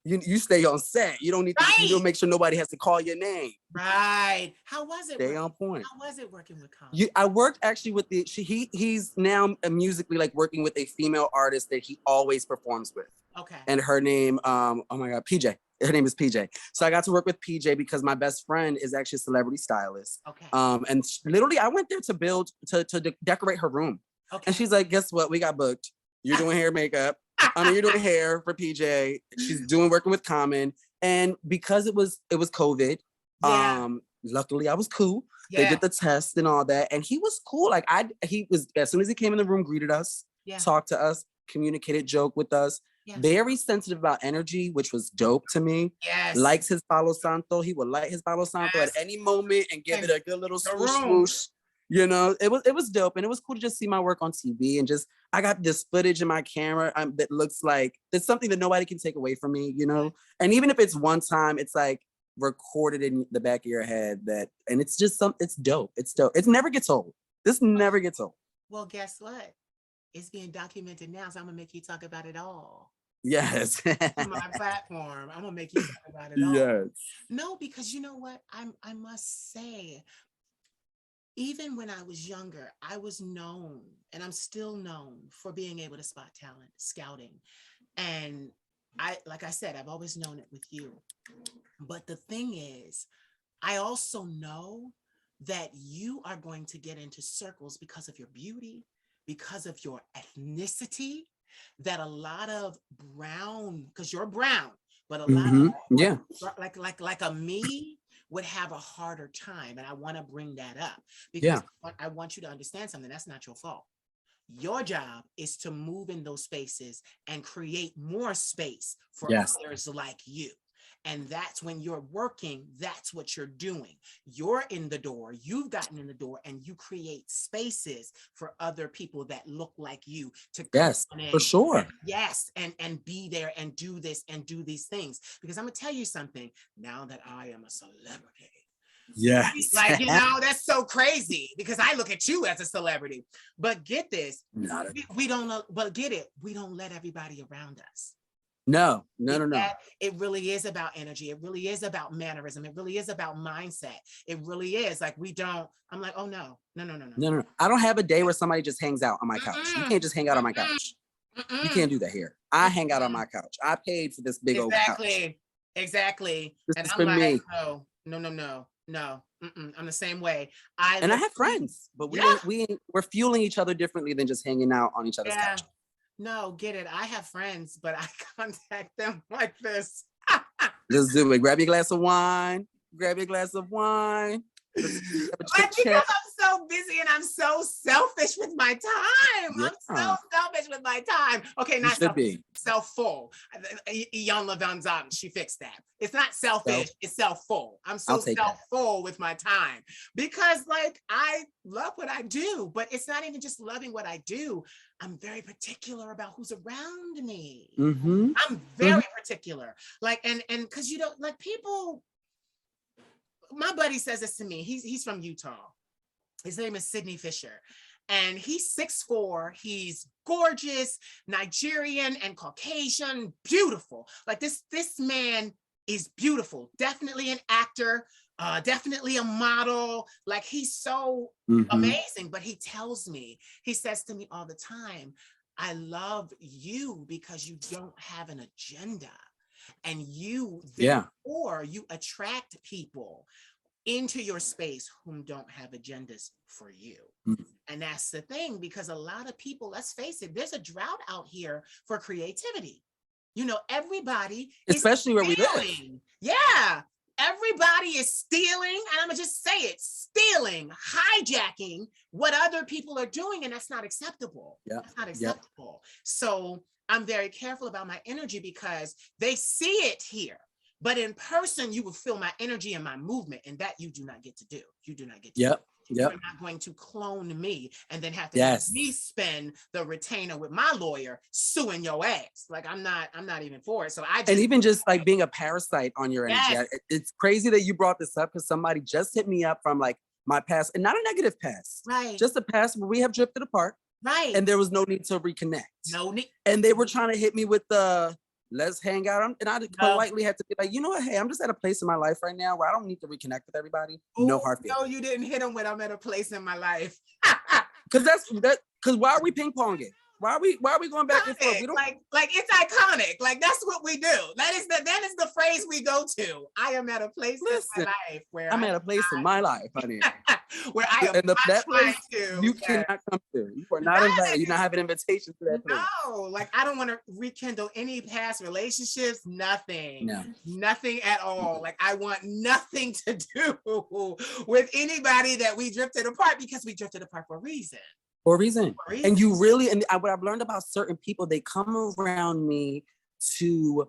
You stay on set. You don't need to. You don't make sure nobody has to call your name. Right. How was it? Stay on point. How was it working with Krush? I worked actually with he's now musically like working with a female artist that he always performs with. Okay. And her name, oh my God, PJ. Her name is PJ. So I got to work with PJ because my best friend is actually a celebrity stylist. Okay. And literally I went there to decorate her room. Okay. And she's like, guess what? We got booked. You're doing hair makeup. You're doing hair for PJ. She's working with Common. And because it was COVID, luckily I was cool. Yeah. They did the test and all that. And he was cool. Like he was, as soon as he came in the room, greeted us, talked to us, communicated, joked with us. Yeah. Very sensitive about energy, which was dope to me. Yes. Likes his Palo Santo. He would light his Palo Santo at any moment and give it a good little swoosh swoosh. You know, it was dope, and it was cool to just see my work on TV, and just I got this footage in my camera that looks like it's something that nobody can take away from me, you know. And even if it's one time, it's like recorded in the back of your head and it's just it's dope. It's dope. It never gets old. This never gets old. Well, guess what? It's being documented now, so I'm gonna make you talk about it all. Yes. On my platform, I'm gonna make you talk about it all. Yes. No, because you know what? I must say, even when I was younger, I was known, and I'm still known for being able to spot talent, scouting. And like I said, I've always known it with you. But the thing is, I also know that you are going to get into circles because of your beauty, because of your ethnicity, that a lot of brown, because you're brown, but a lot of like a me would have a harder time. And I want to bring that up because Yeah. I want you to understand something. That's not your fault. Your job is to move in those spaces and create more space for Yes. others like you. And that's when you're working, that's what you're doing. You're in the door, you've gotten in the door, and you create spaces for other people that look like you to come Yes, in. for sure. Yes, and be there and do this and do these things. Because I'm gonna tell you something, now that I am a celebrity. Yes. Like, you know, that's so crazy because I look at you as a celebrity. But get this, we don't know, but get it, we don't let everybody around us. No. It really is about energy. It really is about mannerism. It really is about mindset. It really is. Like, we don't, I'm like, oh no. I don't have a day where somebody just hangs out on my couch. You can't just hang out on my couch. You can't do that here. I hang out on my couch. I paid for this big old couch. Exactly. This And is I'm for like, me. no. I'm the same way. I have friends, but we're fueling each other differently than just hanging out on each other's couch. No, get it. I have friends, but I contact them like this. Just do it. Grab your glass of wine. But because I'm so busy and I'm so selfish with my time. Yeah. I'm so selfish with my time. Okay, not selfish, self-full. Ian Levanzon, she fixed that. It's not selfish, it's self-full. I'm so self-full with my time because, like, I love what I do, but it's not even just loving what I do. I'm very particular about who's around me. Mm-hmm. I'm very particular. Like, and because you don't, like, people, my buddy says this to me. He's from Utah. His name is Sidney Fisher. And he's 6'4". He's gorgeous, Nigerian and Caucasian, beautiful. Like, this man is beautiful. Definitely an actor, definitely a model. Like, he's so amazing. But he tells me, he says to me all the time, I love you because you don't have an agenda. And you, therefore, you attract people into your space whom don't have agendas for you. And that's the thing, because a lot of people, let's face it, there's a drought out here for creativity. You know, everybody, especially where we live. Yeah. Everybody is stealing, and I'm gonna just say it, stealing, hijacking what other people are doing, and that's not acceptable. That's not acceptable. So I'm very careful about my energy because they see it here. But in person, you will feel my energy and my movement, and that you do not get to do. You do not get to do. You're not going to clone me and then have to have me spend the retainer with my lawyer suing your ass. Like, I'm not even for it. So and even just like being a parasite on your energy. It's crazy that you brought this up because somebody just hit me up from like my past, and not a negative past, just a past where we have drifted apart. And there was no need to reconnect. No need. And they were trying to hit me with the let's hang out. And I politely had to be like, you know what? Hey, I'm just at a place in my life right now where I don't need to reconnect with everybody. No hard feelings. No, you didn't hit them when I'm at a place in my life. Because why are we ping ponging? Why are we going back and forth? We don't like it's iconic. Like, that's what we do. That is the phrase we go to. I am at a place in my life where I'm at a place in my life, honey. Where I am that place you cannot come to. You are not invited. You not have an invitation to that place. No, like, I don't want to rekindle any past relationships. Nothing. Nothing at all. Like, I want nothing to do with anybody that we drifted apart, because we drifted apart for a reason. For a reason. And you really, and what I've learned about certain people, they come around me to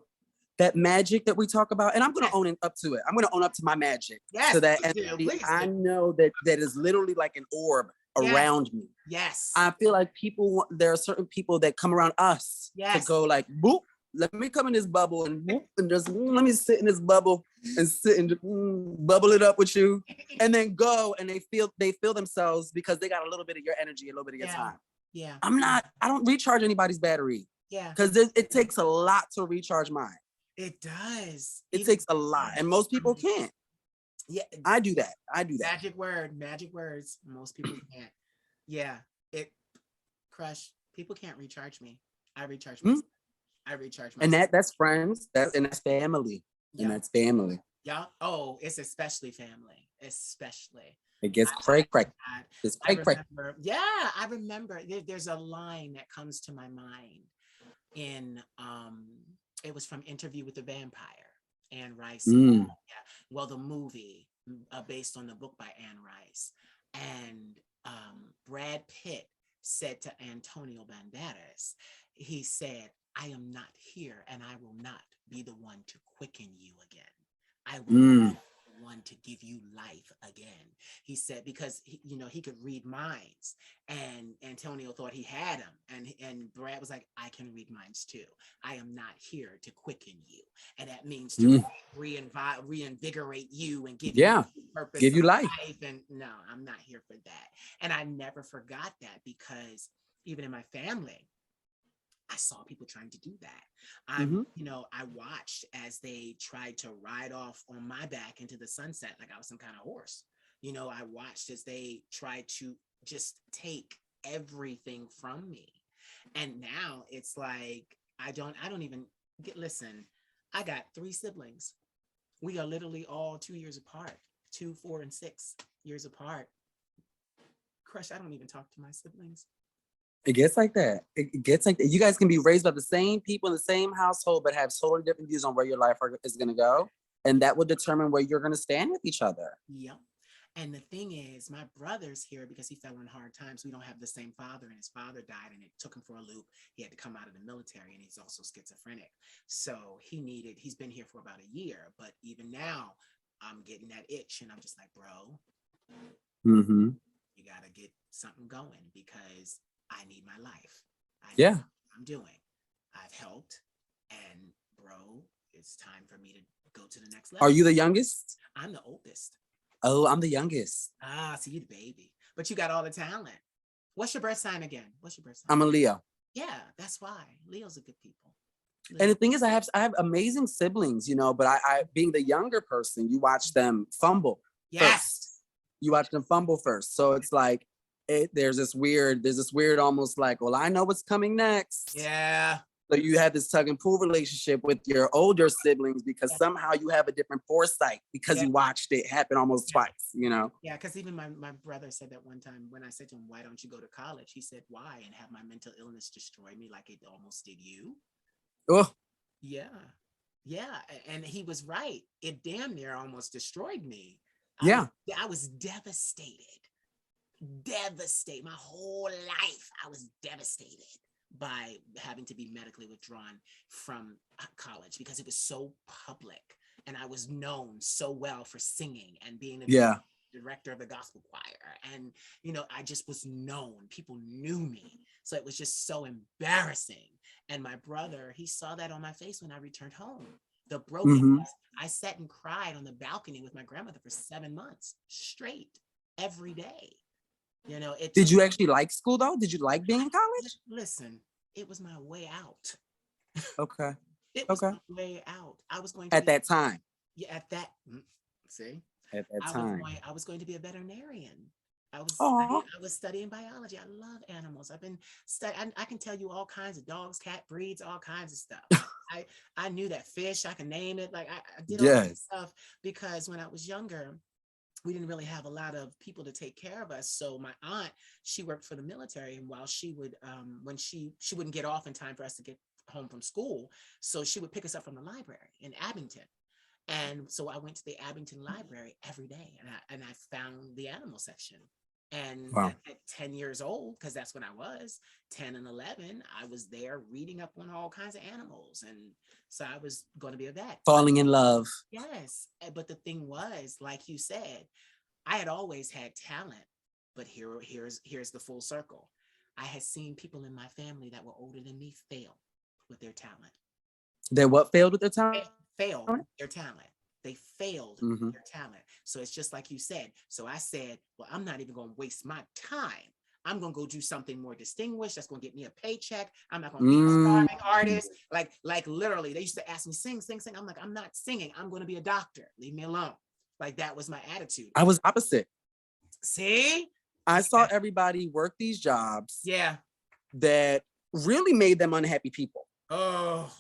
that magic that we talk about, and I'm going to own up to it. I'm going to own up to my magic. To that energy. I know that is literally like an orb around me. I feel like there are certain people that come around us to go like, boop, let me come in this bubble and whoop, and just let me sit in this bubble and sit and bubble it up with you, and then go, and they feel themselves because they got a little bit of your energy, a little bit of your time. I don't recharge anybody's battery. Because it takes a lot to recharge mine. It does. It takes a lot, and most people can't. I do that. Magic words. Most people can't. Krush, people can't recharge me. I recharge myself. And that's friends. That's family. And that's family. It's especially family. Especially. It gets cray. It's cray. I remember there's a line that comes to my mind in it was from Interview with the Vampire. Anne Rice. Mm. Yeah. Well, the movie based on the book by Anne Rice. And Brad Pitt said to Antonio Banderas, he said, I am not here and I will not be the one to quicken you again. I will Mm. one to give you life again. He said, because he could read minds, and Antonio thought he had him, and Brad was like, I can read minds too. I am not here to quicken you, and that means to reinvigorate you and give you purpose, give you life. And no, I'm not here for that. And I never forgot that, because even in my family, I saw people trying to do that. I watched as they tried to ride off on my back into the sunset like I was some kind of horse. I watched as they tried to just take everything from me. And now it's like, I don't even listen, I got 3 siblings. We are literally all 2 years apart, 2, 4, and 6 years apart. Krush, I don't even talk to my siblings. It gets like that. It gets like that. You guys can be raised by the same people in the same household, but have totally different views on where your life is going to go. And that will determine where you're going to stand with each other. Yep. And the thing is, my brother's here because he fell in hard times. We don't have the same father, and his father died, and it took him for a loop. He had to come out of the military, and he's also schizophrenic. So he's been here for about a year. But even now, I'm getting that itch, and I'm just like, bro, you got to get something going, because I need my life. I know what I'm doing. I've helped, and bro, it's time for me to go to the next level. Are you the youngest? I'm the oldest. Oh, I'm the youngest. So you're the baby, but you got all the talent. What's your birth sign again? I'm a Leo. Yeah, that's why Leos are good people. And the thing is, I have amazing siblings, but I being the younger person, you watch them fumble. Yes. First. You watch them fumble first. So it's like, there's this weird almost like, well, I know what's coming next. Yeah. So you have this tug and pull relationship with your older siblings, because somehow you have a different foresight because you watched it happen almost twice, Yeah, because even my brother said that one time when I said to him, why don't you go to college? He said, why? And have my mental illness destroy me like it almost did you? Oh. Yeah. Yeah. And he was right. It damn near almost destroyed me. Yeah. I was devastated. My whole life, I was devastated by having to be medically withdrawn from college, because it was so public, and I was known so well for singing and being the director of the gospel choir, and I just was known. People knew me, so it was just so embarrassing. And my brother, he saw that on my face when I returned home. The brokenness. I sat and cried on the balcony with my grandmother for 7 months straight, every day. Did you actually like school though? Did you like being in college? Listen, it was my way out. Okay. It was my way out. I was going to at that time. Yeah, at that. See, at that time, I was going to be a veterinarian. I was studying biology. I love animals. I've been studying. I can tell you all kinds of dogs, cat breeds, all kinds of stuff. I knew that fish. I can name it. Like I did all that stuff, because when I was younger, we didn't really have a lot of people to take care of us. So my aunt, she worked for the military, and while she would, when she wouldn't get off in time for us to get home from school, so she would pick us up from the library in Abington. And so I went to the Abington Library every day, and I found the animal section. And at 10 years old, because that's when I was 10 and 11, I was there reading up on all kinds of animals. And so I was going to be a vet. Falling in love. Yes. But the thing was, like you said, I had always had talent, but here's the full circle. I had seen people in my family that were older than me fail with their talent. They what failed with their talent? Failed their talent. They failed their talent. So it's just like you said. So I said, well, I'm not even going to waste my time. I'm going to go do something more distinguished. That's going to get me a paycheck. I'm not going to be a starving artist. Like literally, they used to ask me, sing. I'm like, I'm not singing. I'm going to be a doctor. Leave me alone. Like that was my attitude. I was opposite. See? I saw everybody work these jobs. Yeah. That really made them unhappy people. Oh.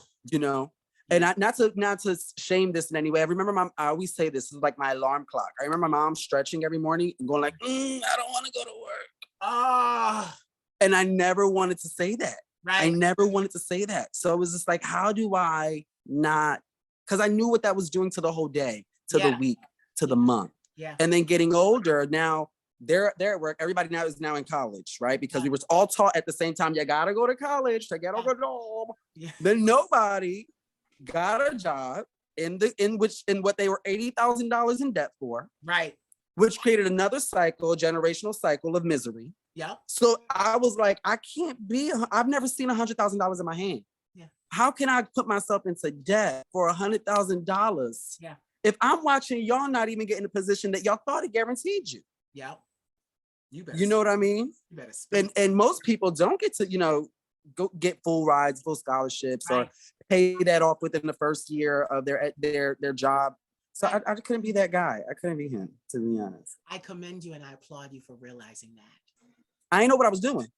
And not to shame this in any way. I remember I always say this is like my alarm clock. I remember my mom stretching every morning and going like, I don't want to go to work. And I never wanted to say that. Right. I never wanted to say that. So it was just like, how do I not because I knew what that was doing to the whole day, to the Yeah. week, to the month. Yeah. And then getting older, now they're at work. Everybody now is now in college, right? Because we Yeah. were all taught at the same time, you gotta go to college to get a good job. Yeah. Then nobody got a job in what they were $80,000 in debt for, Right. which created another generational cycle of misery. Yep. So I was like, I've never seen $100,000 in my hand. Yeah. How can I put myself into debt for $100,000? Yeah. If I'm watching y'all not even get in a position that y'all thought it guaranteed you. Yep. You know what I mean? You better speak. And most people don't get to, go get full rides, full scholarships, Right. or pay that off within the first year of their job. So Right. I couldn't be that guy. I couldn't be him, to be honest. I commend you and I applaud you for realizing that. I didn't know what I was doing.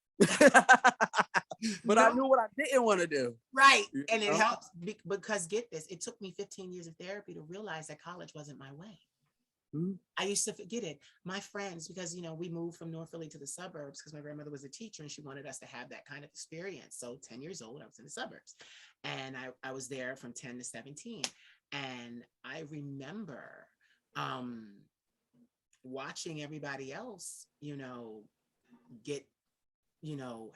But I No. knew what I didn't want to do. Right. You And it know? helps because get this, it took me 15 years of therapy to realize that college wasn't my way. Mhm. I used to forget it. My friends, because we moved from North Philly to the suburbs because my grandmother was a teacher and she wanted us to have that kind of experience. So 10 years old, I was in the suburbs. And I was there from 10 to 17. And I remember watching everybody else, get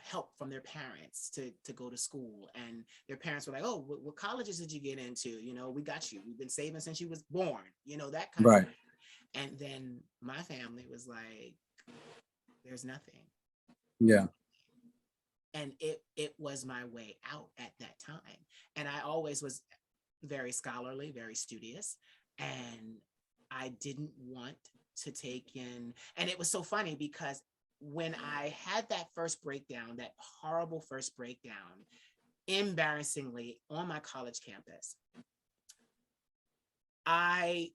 help from their parents to go to school, and their parents were like, oh, what colleges did you get into? We got you, we've been saving since you was born, that kind Right. of thing. And then my family was like, there's nothing. Yeah. And it was my way out at that time. And I always was very scholarly, very studious, and I didn't want to take in, and it was so funny because when I had that first breakdown, that horrible first breakdown, embarrassingly on my college campus, I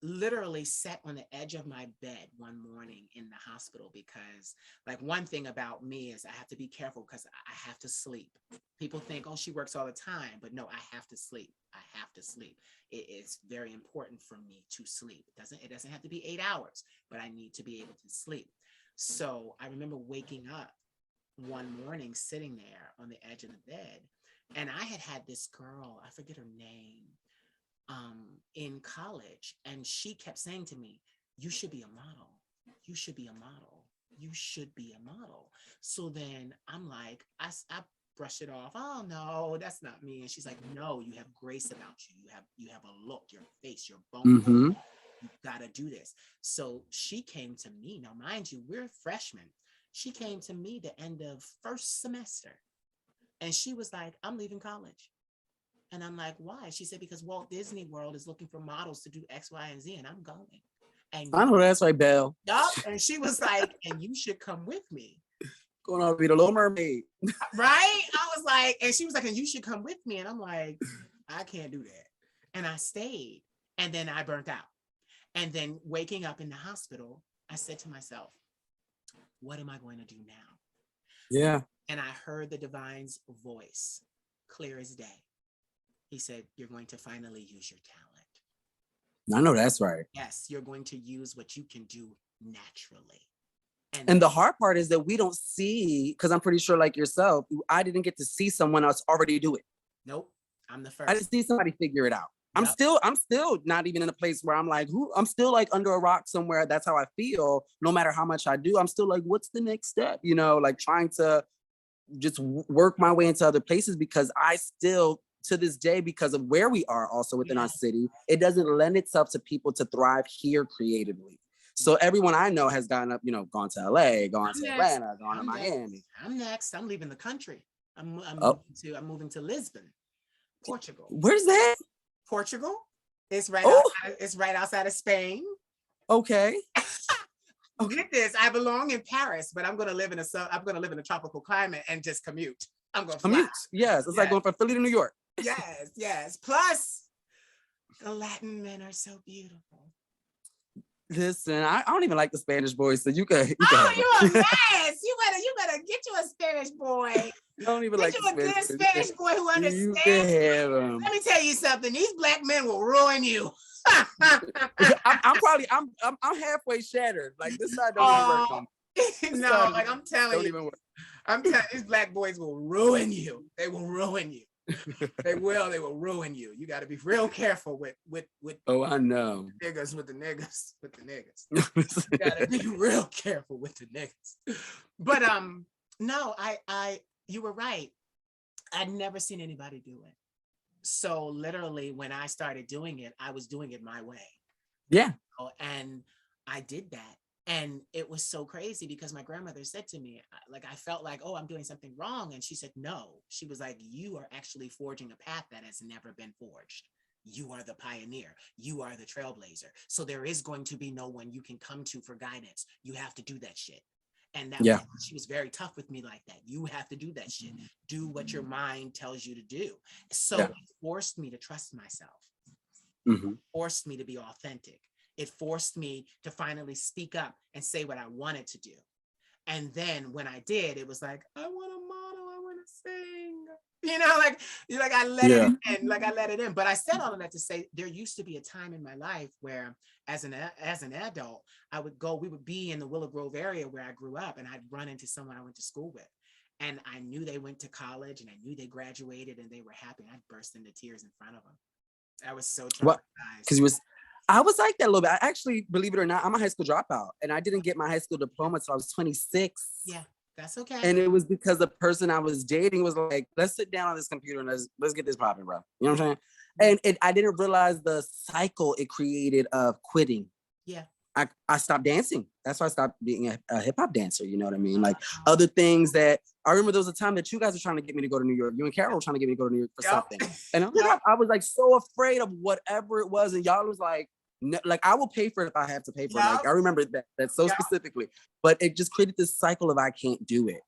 literally sat on the edge of my bed one morning in the hospital because, one thing about me is I have to be careful because I have to sleep. People think, oh, she works all the time, but no, I have to sleep. I have to sleep. It is very important for me to sleep. It doesn't have to be 8 hours, but I need to be able to sleep. So I remember waking up one morning, sitting there on the edge of the bed, and I had this girl, I forget her name, in college, and she kept saying to me, you should be a model. You should be a model. You should be a model. So then I'm like, I brush it off. Oh no, that's not me. And she's like, no, you have grace about you. You have a look, your face, your bone. Mm-hmm. You gotta do this. So she came to me. Now, mind you, we're freshmen. She came to me the end of first semester, and she was like, I'm leaving college. And I'm like, why? She said, because Walt Disney World is looking for models to do X, Y, and Z, and I'm going. And I know that's right, Belle. yup. And she was like, and you should come with me. Going on to be the Little Mermaid. Right? I was like, and she was like, and you should come with me. And I'm like, I can't do that. And I stayed. And then I burnt out. And then waking up in the hospital, I said to myself, what am I going to do now? Yeah. And I heard the divine's voice, clear as day. He said, you're going to finally use your talent. I know that's right. Yes, you're going to use what you can do naturally. And the hard part is that we don't see, because I'm pretty sure like yourself, I didn't get to see someone else already do it. Nope, I'm the first. I didn't see somebody figure it out. Yep. I'm still not even in a place where I'm like, I'm still like under a rock somewhere. That's how I feel. No matter how much I do, I'm still like, what's the next step? Like trying to just work my way into other places, because I still, to this day, because of where we are also within our city, it doesn't lend itself to people to thrive here creatively. So everyone I know has gone to LA, gone to Atlanta, gone to Miami. I'm next. I'm leaving the country. I'm moving to Lisbon, Portugal. Where's that? Portugal. It's right. It's right outside of Spain. Okay. Get this. I belong in Paris, but I'm gonna live in a tropical climate and just commute. I'm gonna fly. Commute. Yes, it's like going from Philly to New York. Yes. Plus, the Latin men are so beautiful. Listen, I don't even like the Spanish boys, so you can. You a mess. You better get you a Spanish boy. I don't even get like you a good Spanish boy who understands. You can have them. Let me tell you something. These black men will ruin you. I'm halfway shattered. Like this side don't even work. I'm telling you. Don't even work. I'm telling you, these black boys will ruin you. They will ruin you. They will ruin you. You got to be real careful with Oh, I know. niggas, with the niggas. You got to be real careful with the niggas. But no, you were right. I'd never seen anybody do it. So literally when I started doing it, I was doing it my way. Yeah. And I did that. And it was so crazy because my grandmother said to me, like, I felt like, oh, I'm doing something wrong. And she said, no. She was like, you are actually forging a path that has never been forged. You are the pioneer. You are the trailblazer. So there is going to be no one you can come to for guidance. You have to do that shit. And that she was very tough with me like that. You have to do that shit. Do what your mind tells you to do. So it forced me to trust myself. Forced me to be authentic. It forced me to finally speak up and say what I wanted to do. And then when I did, it was like, I want to model, I want to sing. You know, like I let it in, I let it in. But I said all of that to say there used to be a time in my life where as an adult, we would be in the Willow Grove area where I grew up, and I'd run into someone I went to school with. And I knew they went to college and I knew they graduated and they were happy. I'd burst into tears in front of them. I was so traumatized. Because I was like that a little bit. I actually, believe it or not, I'm a high school dropout, and I didn't get my high school diploma until I was 26. Yeah, that's okay. And it was because the person I was dating was like, let's sit down on this computer and let's get this popping, bro. You know what I'm saying? And I didn't realize the cycle it created of quitting. Yeah. I stopped dancing. That's why I stopped being a hip hop dancer. You know what I mean? Like other things that I remember there was a time that you guys were trying to get me to go to New York. You and Carol were trying to get me to go to New York for something. And I was like so afraid of whatever it was. And y'all was like, no, like I will pay for it if I have to pay for it. Like I remember that so specifically, but it just created this cycle of I can't do it.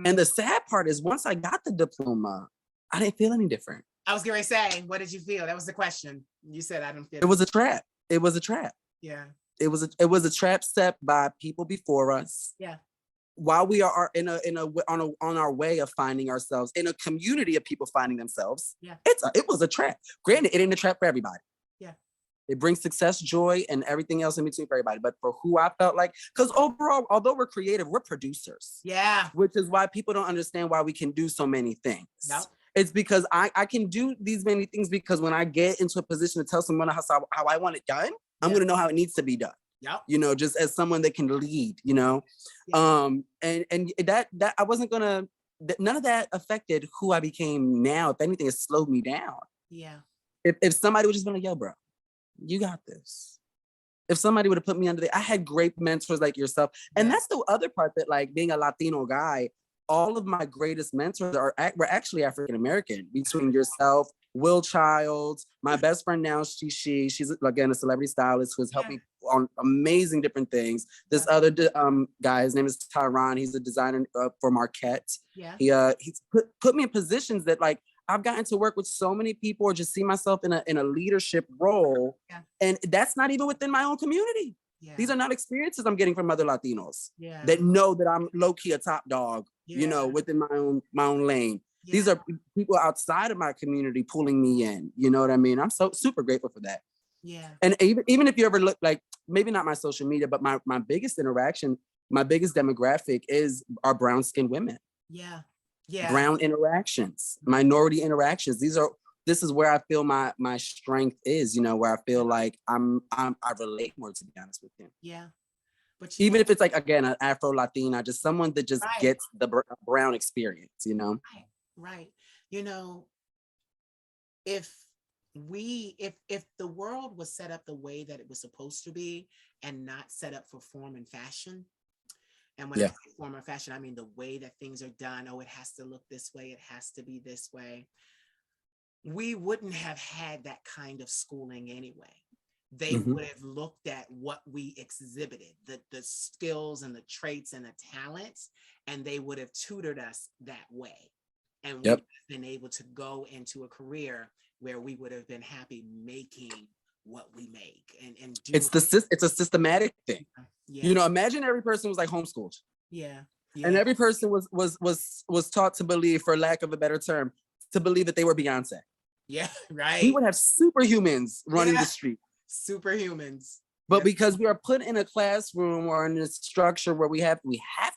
And the sad part is once I got the diploma, I didn't feel any different. I was going to say, what did you feel? That was the question. You said I didn't feel. It was a trap. It was a trap. Yeah. It was a trap set by people before us. Yeah. While we are on our way of finding ourselves in a community of people finding themselves. Yeah. It was a trap. Granted, it ain't a trap for everybody. Yeah. It brings success, joy, and everything else in between for everybody. But for who I felt like, because overall, although we're creative, we're producers. Yeah. Which is why people don't understand why we can do so many things. Yep. It's because I can do these many things because when I get into a position to tell someone how I want it done, I'm going to know how it needs to be done. Yep. You know, just as someone that can lead, you know, and that I wasn't gonna, none of that affected who I became now. If anything, it slowed me down. Yeah. If somebody would just be like, yo, bro, you got this. If somebody would have put me under I had great mentors like yourself. And that's the other part that like being a Latino guy, all of my greatest mentors were actually African-American between yourself, Will Childs, my best friend now, she's again a celebrity stylist who has helped me on amazing different things. This other guy, his name is Tyron. He's a designer for Marquette. Yeah. He's put me in positions that like I've gotten to work with so many people or just see myself in a leadership role. Yeah. And that's not even within my own community. Yeah. These are not experiences I'm getting from other Latinos that know that I'm low-key a top dog, you know, within my own lane. Yeah. These are people outside of my community pulling me in. You know what I mean? I'm so super grateful for that. Yeah. And even if you ever look like, maybe not my social media, but my biggest interaction, my biggest demographic is our brown skinned women. Yeah. Yeah. Brown interactions, minority interactions. This is where I feel my strength is, you know, where I feel like I relate more, to be honest with you. Yeah. But even if it's like, again, an Afro Latina, just someone that just gets the brown experience, you know? Right. You know, if the world was set up the way that it was supposed to be and not set up for form and fashion, and when I say form and fashion, I mean the way that things are done, it has to look this way, it has to be this way, we wouldn't have had that kind of schooling anyway. They would have looked at what we exhibited, the skills and the traits and the talents, and they would have tutored us that way. And we would have been able to go into a career where we would have been happy making what we make and do it's a systematic thing. Yeah. You know, imagine every person was like homeschooled. Yeah. And every person was taught to believe, for lack of a better term, to believe that they were Beyonce. Yeah, right. We would have superhumans running the street. Superhumans. But because we are put in a classroom or in a structure where we have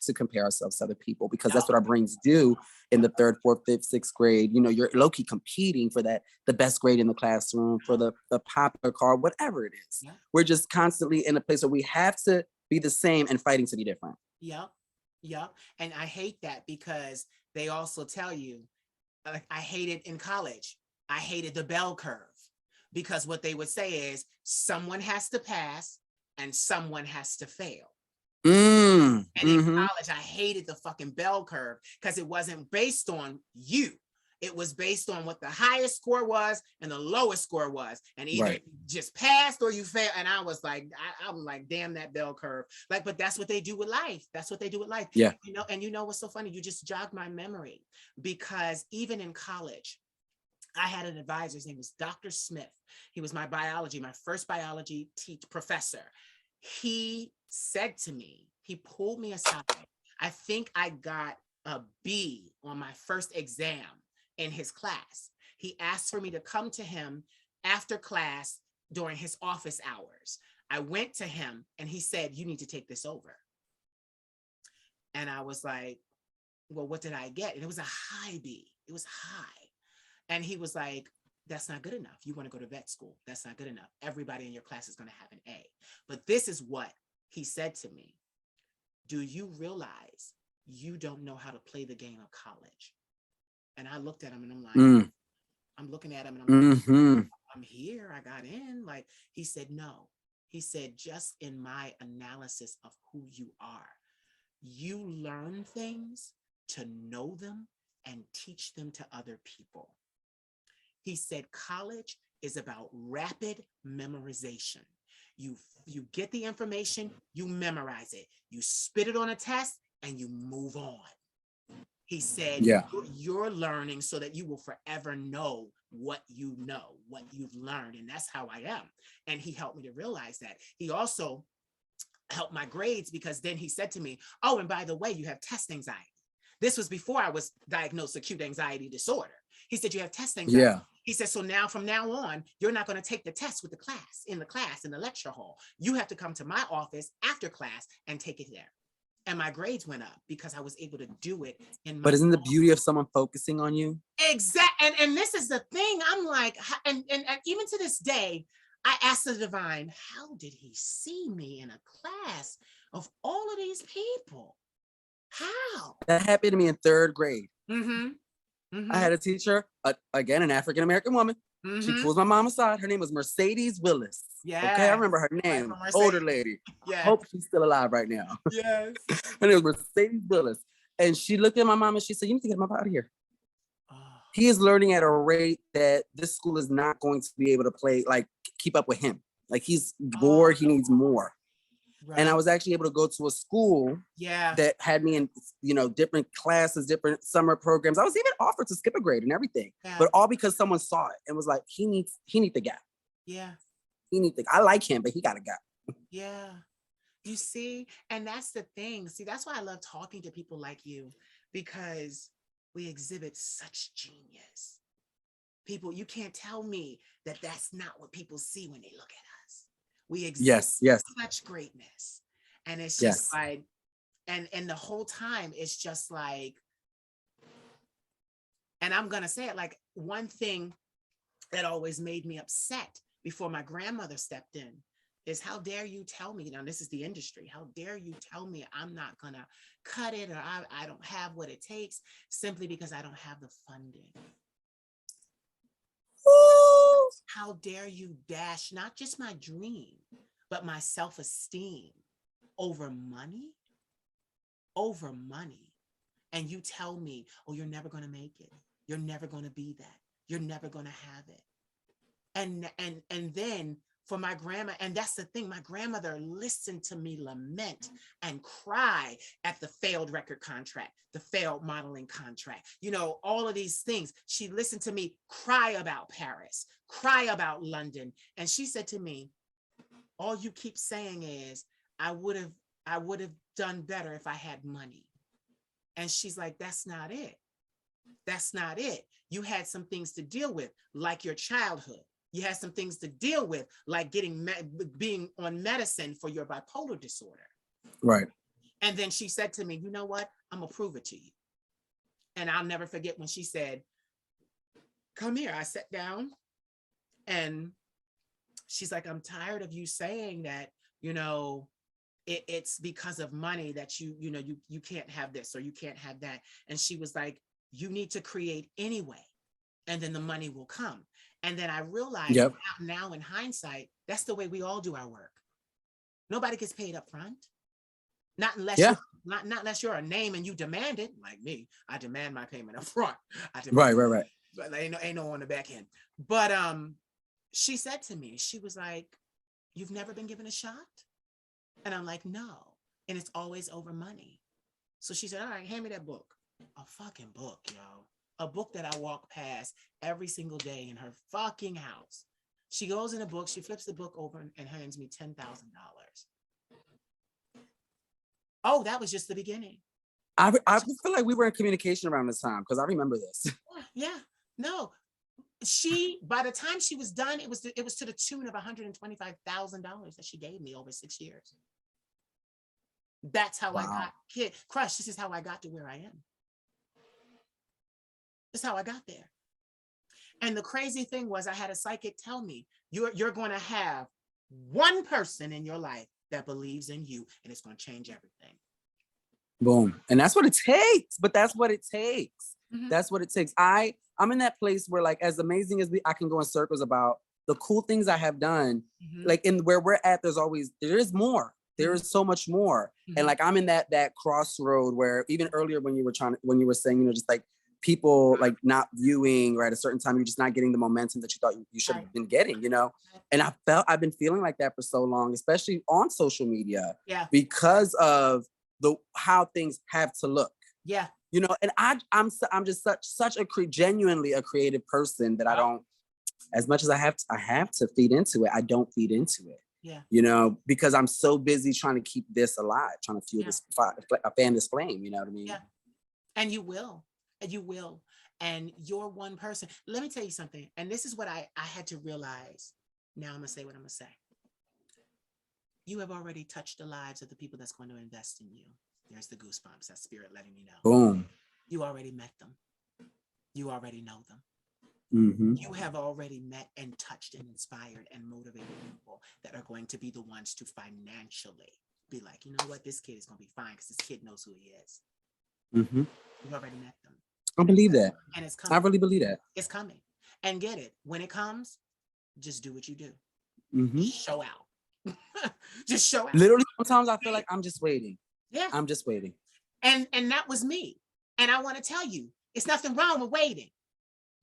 to compare ourselves to other people, because that's what our brains do in the third, fourth, fifth, sixth grade. You know, you're low-key competing for the best grade in the classroom, for the popular car, whatever it is. Yeah. We're just constantly in a place where we have to be the same and fighting to be different. Yep. Yep. And I hate that because they also tell you, like, I hated in college, I hated the bell curve, because what they would say is someone has to pass and someone has to fail. And in college, I hated the fucking bell curve because it wasn't based on you. It was based on what the highest score was and the lowest score was. And either you just passed or you failed. And I was like, I'm like, damn that bell curve. Like, but that's what they do with life. That's what they do with life. Yeah. You know, and you know what's so funny? You just jogged my memory, because even in college, I had an advisor. His name was Dr. Smith. He was my first biology professor. He said to me, he pulled me aside. I think I got a B on my first exam in his class. He asked for me to come to him after class during his office hours. I went to him and he said, you need to take this over. And I was like, well, what did I get? And it was a high B. It was high. And he was like, that's not good enough. You want to go to vet school. That's not good enough. Everybody in your class is going to have an A. But this is what he said to me. Do you realize you don't know how to play the game of college? And I looked at him and I'm like, I'm looking at him and I'm like, I'm here. I got in. Like, he said, no. He said, just in my analysis of who you are, you learn things to know them and teach them to other people. He said, college is about rapid memorization. You get the information, you memorize it, you spit it on a test, and you move on. He said, you're learning so that you will forever know what you know, what you've learned. And that's how I am. And he helped me to realize that. He also helped my grades, because then he said to me, oh, and by the way, you have test anxiety. This was before I was diagnosed with acute anxiety disorder. He said, you have test anxiety. Yeah. He said, so now from now on, you're not going to take the test with the class, in the lecture hall. You have to come to my office after class and take it there. And my grades went up because I was able to do it in my But isn't the beauty of someone focusing on you? Exactly. And this is the thing. I'm like, and even to this day, I asked the divine, how did he see me in a class of all of these people? How? That happened to me in third grade. Mm-hmm. I had a teacher, again, an African-American woman. She pulls my mom aside. Her name was Mercedes Willis. Yeah. Okay, I remember her name. Older lady. Yeah. Hope she's still alive right now. Yes. Her name was Mercedes Willis. And she looked at my mom and she said, you need to get him up out of here. He is learning at a rate that this school is not going to be able to keep up with him. Like, he's bored, he needs more. Right. And I was actually able to go to a school that had me in, different classes, different summer programs. I was even offered to skip a grade and everything, but all because someone saw it and was like, he needs the gap. Yeah. I like him, but he got a gap. Yeah. You see, and that's the thing. See, that's why I love talking to people like you, because we exhibit such genius. People, you can't tell me that that's not what people see when they look at us. We exhibit such greatness. And it's just like, and the whole time it's just like, and I'm going to say it, like, one thing that always made me upset before my grandmother stepped in is, how dare you tell me, now this is the industry, how dare you tell me I'm not going to cut it, or I don't have what it takes, simply because I don't have the funding. How dare you dash not just my dream, but my self-esteem over money? Over money. And you tell me, oh, you're never going to make it. You're never going to be that. You're never going to have it. And then for my grandma, and that's the thing, my grandmother listened to me lament and cry at the failed record contract, the failed modeling contract, all of these things. She listened to me cry about Paris, cry about London. And she said to me, all you keep saying is, I would have done better if I had money. And she's like, that's not it. That's not it. You had some things to deal with, like your childhood. You had some things to deal with, like being on medicine for your bipolar disorder. Right. And then she said to me, you know what? I'm gonna prove it to you. And I'll never forget when she said, come here. I sat down and she's like, I'm tired of you saying that, you know, it's because of money that you can't have this or you can't have that. And she was like, you need to create anyway, and then the money will come. And then I realized now in hindsight, that's the way we all do our work. Nobody gets paid up front. Not unless not unless you're a name and you demand it, like me. I demand my payment up front. Right. But ain't no on the back end. But she said to me, she was like, you've never been given a shot? And I'm like, no. And it's always over money. So she said, all right, hand me that book. A fucking book, yo. A book that I walk past every single day in her fucking house. She goes in a book, she flips the book over and hands me $10,000. Oh, that was just the beginning. I feel like we were in communication around this time because I remember this. Yeah, no. By the time she was done, it was to the tune of $125,000 that she gave me over 6 years. That's how I got Krush. This is how I got to where I am. This is how I got there. And the crazy thing was, I had a psychic tell me, you're going to have one person in your life that believes in you, and it's going to change everything. Boom. And that's what it takes. But that's what it takes. Mm-hmm. That's what it takes. I'm in that place where, like, as amazing as I can go in circles about the cool things I have done, mm-hmm. like in where we're at, there is more. There is so much more. Mm-hmm. And like, I'm in that crossroad where even earlier when you were saying, you know, just like people like not viewing, or at a certain time, you're just not getting the momentum that you thought you should have been getting, you know? And I've been feeling like that for so long, especially on social media, because of how things have to look. Yeah. You know, and I'm just such genuinely a creative person that I don't, as much as I have to feed into it, I don't feed into it. Yeah. You know, because I'm so busy trying to keep this alive, trying to fuel this fan this flame, you know what I mean? Yeah. And you will. And you will. And you're one person. Let me tell you something. And this is what I had to realize. Now I'm going to say what I'm going to say. You have already touched the lives of the people that's going to invest in you. There's the goosebumps, that spirit letting me know. Boom. You already met them. You already know them. Mm-hmm. You have already met and touched and inspired and motivated people that are going to be the ones to financially be like, you know what, this kid is going to be fine because this kid knows who he is. Mm-hmm. You've already met them. I believe that. And it's coming. I really believe that. It's coming. And get it. When it comes, just do what you do. Mm-hmm. Show out. Just show out. Literally, sometimes I feel like I'm just waiting. Yeah. I'm just waiting. And that was me. And I want to tell you, it's nothing wrong with waiting.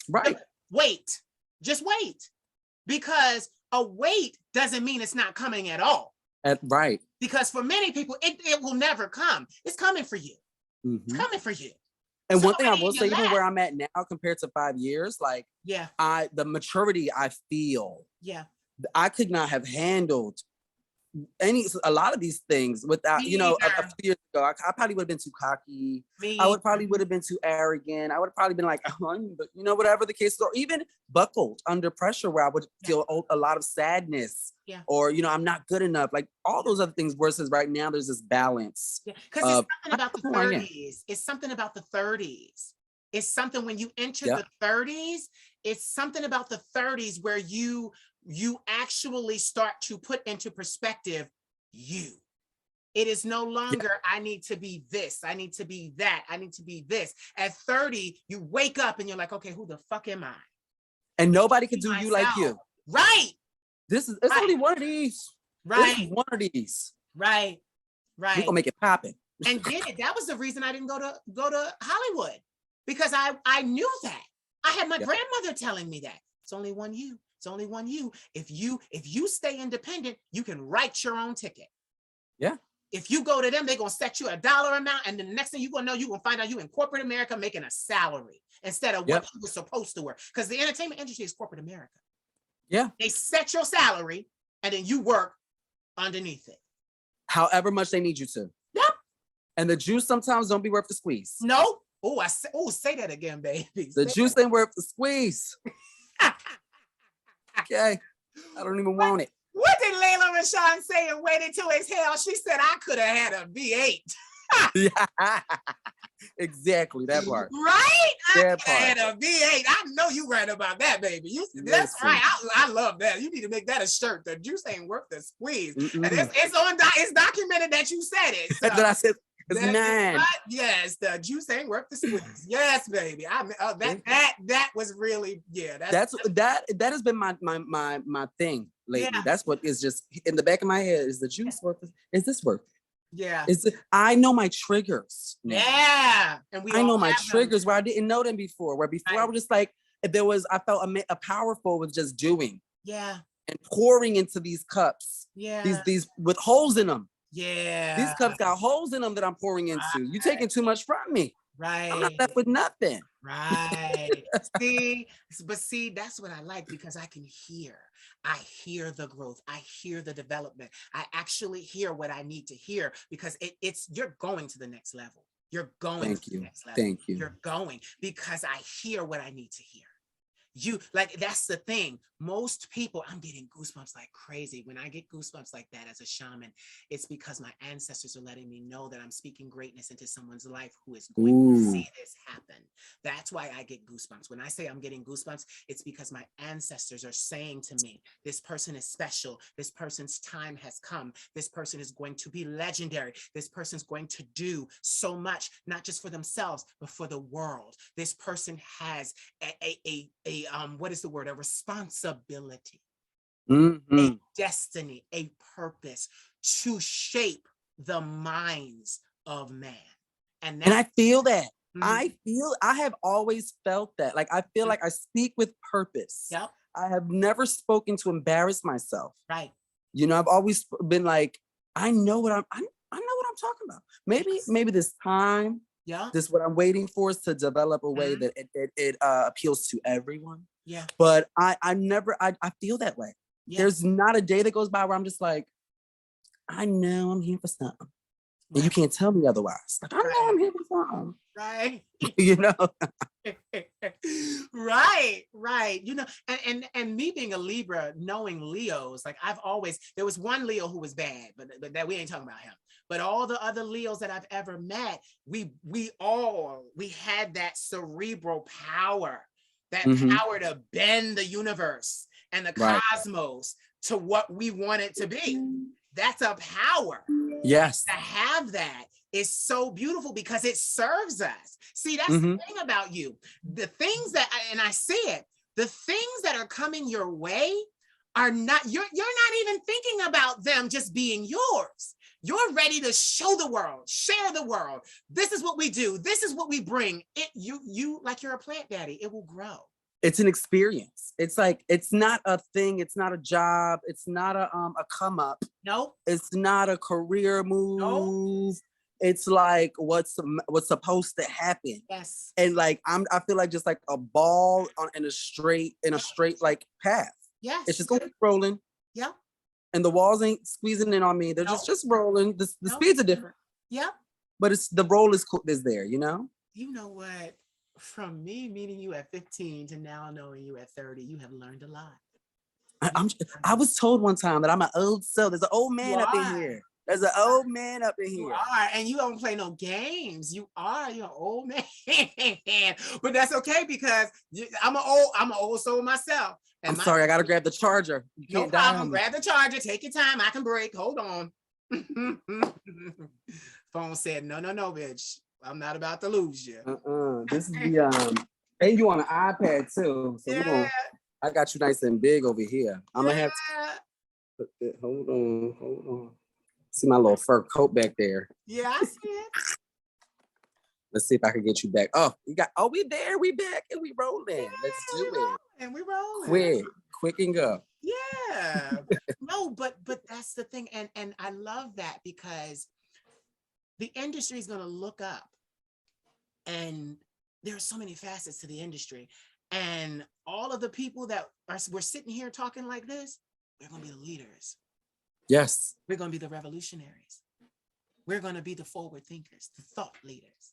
Right. Wait. Just wait. Because a wait doesn't mean it's not coming at all. Right. Because for many people, it will never come. It's coming for you. Mm-hmm. It's coming for you. And one thing I will say, even where I'm at now compared to 5 years, like, the maturity I feel, I could not have handled a lot of these things without, you know, a few years ago, I probably would have been too cocky. I would have been too arrogant. I would have probably been like, but you know, whatever the case is, or even buckled under pressure where I would feel a lot of sadness or, you know, I'm not good enough, like all those other things, versus right now there's this balance. Yeah, because it's something about the 30s. It's something about the 30s. It's something when you enter the 30s, it's something about the 30s where you actually start to put into perspective you. It is no longer, I need to be this, I need to be that, I need to be this. At 30, you wake up and you're like, okay, who the fuck am I? And nobody can do you like you. Right. It's only one of these. Right. It's one of these. Right. Right. We're gonna make it poppin'. And get it. That was the reason I didn't go to Hollywood, because I knew that. I had my grandmother telling me that. It's only one you. It's only one you. If you stay independent, you can write your own ticket. Yeah. If you go to them, they're gonna set you a dollar amount, and then the next thing you're gonna know, you're gonna find out you in corporate America making a salary instead of what you were supposed to work. Because the entertainment industry is corporate America. Yeah. They set your salary and then you work underneath it. However much they need you to. Yep. And the juice sometimes don't be worth the squeeze. No. Say that again, baby. The juice ain't worth the squeeze. Okay. I don't even want it. What did Layla Rashawn say and waited till his hell? She said, I could have had a V8. Yeah. Exactly. That part. Right? I That could have part. had a V8. I know you right about that, baby. That's Listen. right. I love that. You need to make that a shirt. The juice ain't worth the squeeze. And Mm-mm. it's documented that you said it. So. That I said it's That is 9. what- yes, the juice ain't worth the squeeze. Yes, baby. That was really that has been my thing lately. Yeah. That's what is just in the back of my head. Is the juice worth it? Is this worth it? yeah. I know my triggers now. Yeah. And I know all my have them. triggers where I didn't know them before. Where before I Right. was just like, I felt a powerful with just doing Yeah. and pouring into these cups. Yeah. These with holes in them. Yeah. These cups got holes in them that I'm pouring into. You taking too much from me. I'm not Right. left with nothing. Right. See, that's what I like because I can hear. I hear the growth. I hear the development. I actually hear what I need to hear because you're going to the next level. You're going Thank to the you. next level. Thank you. You're going because I hear what I need to hear. That's the thing. Most people, I'm getting goosebumps like crazy. When I get goosebumps like that as a shaman, it's because my ancestors are letting me know that I'm speaking greatness into someone's life who is going to see this happen. That's why I get goosebumps. When I say I'm getting goosebumps, it's because my ancestors are saying to me, this person is special. This person's time has come. This person is going to be legendary. This person's going to do so much, not just for themselves, but for the world. This person has what is the word? A responsibility, a destiny, a purpose to shape the minds of man. And I feel that. Mhm. I have always felt that. Like, I feel like I speak with purpose. Yep. I have never spoken to embarrass myself. Right. You know, I've always been like, I know what I'm talking about. Maybe this time, Yeah. this what I'm waiting for is to develop a way that it appeals to everyone. Yeah. But I feel that way. Yeah. There's not a day that goes by where I'm just like, I know I'm here for something. And you can't tell me otherwise. Like, I know I'm here for something. Right. You know? Right. You know, and me being a Libra, knowing Leos, like there was one Leo who was bad, but that we ain't talking about him. But all the other Leos that I've ever met, we had that cerebral power, that power to bend the universe and the cosmos to what we want it to be. That's a power. Yes. To have that is so beautiful because it serves us. See, that's the thing about you. The things that, and I see it, the things that are coming your way are not, you're not even thinking about them just being yours. You're ready to show the world, share the world. This is what we do. This is what we bring. You like you're a plant daddy. It will grow. It's an experience. It's like, it's not a thing. It's not a job. It's not a come up. Nope. It's not a career move. Nope. It's like what's supposed to happen. Yes. And like I feel like just like a ball in a straight like path. Yes. It's just going to keep rolling. Yeah. And the walls ain't squeezing in on me. They're just rolling. The speeds are different. Yeah. But it's the roll is there, you know? You know what? From me meeting you at 15 to now knowing you at 30, you have learned a lot. I was told one time that I'm an old soul. There's an old man up in here. There's an old man up in here. You are, and you don't play no games. You're an old man. But that's okay because I'm an old soul myself. And I'm sorry, I gotta grab the charger. You can't no problem. die on me. Grab the charger. Take your time. I can break. Hold on. Phone said, no, bitch. I'm not about to lose you. This is the and you on an iPad too. So I got you nice and big over here. I'm gonna have to hold on. See my little fur coat back there. Yeah, I see it. Let's see if I can get you back. We there, we back, and we rolling. Let's do it. And we rolling. Quick and go. Yeah. No, but that's the thing. And I love that because the industry is going to look up, and there are so many facets to the industry, and all of the people that we're sitting here talking like this, we're going to be the leaders. Yes. We're going to be the revolutionaries. We're going to be the forward thinkers, the thought leaders.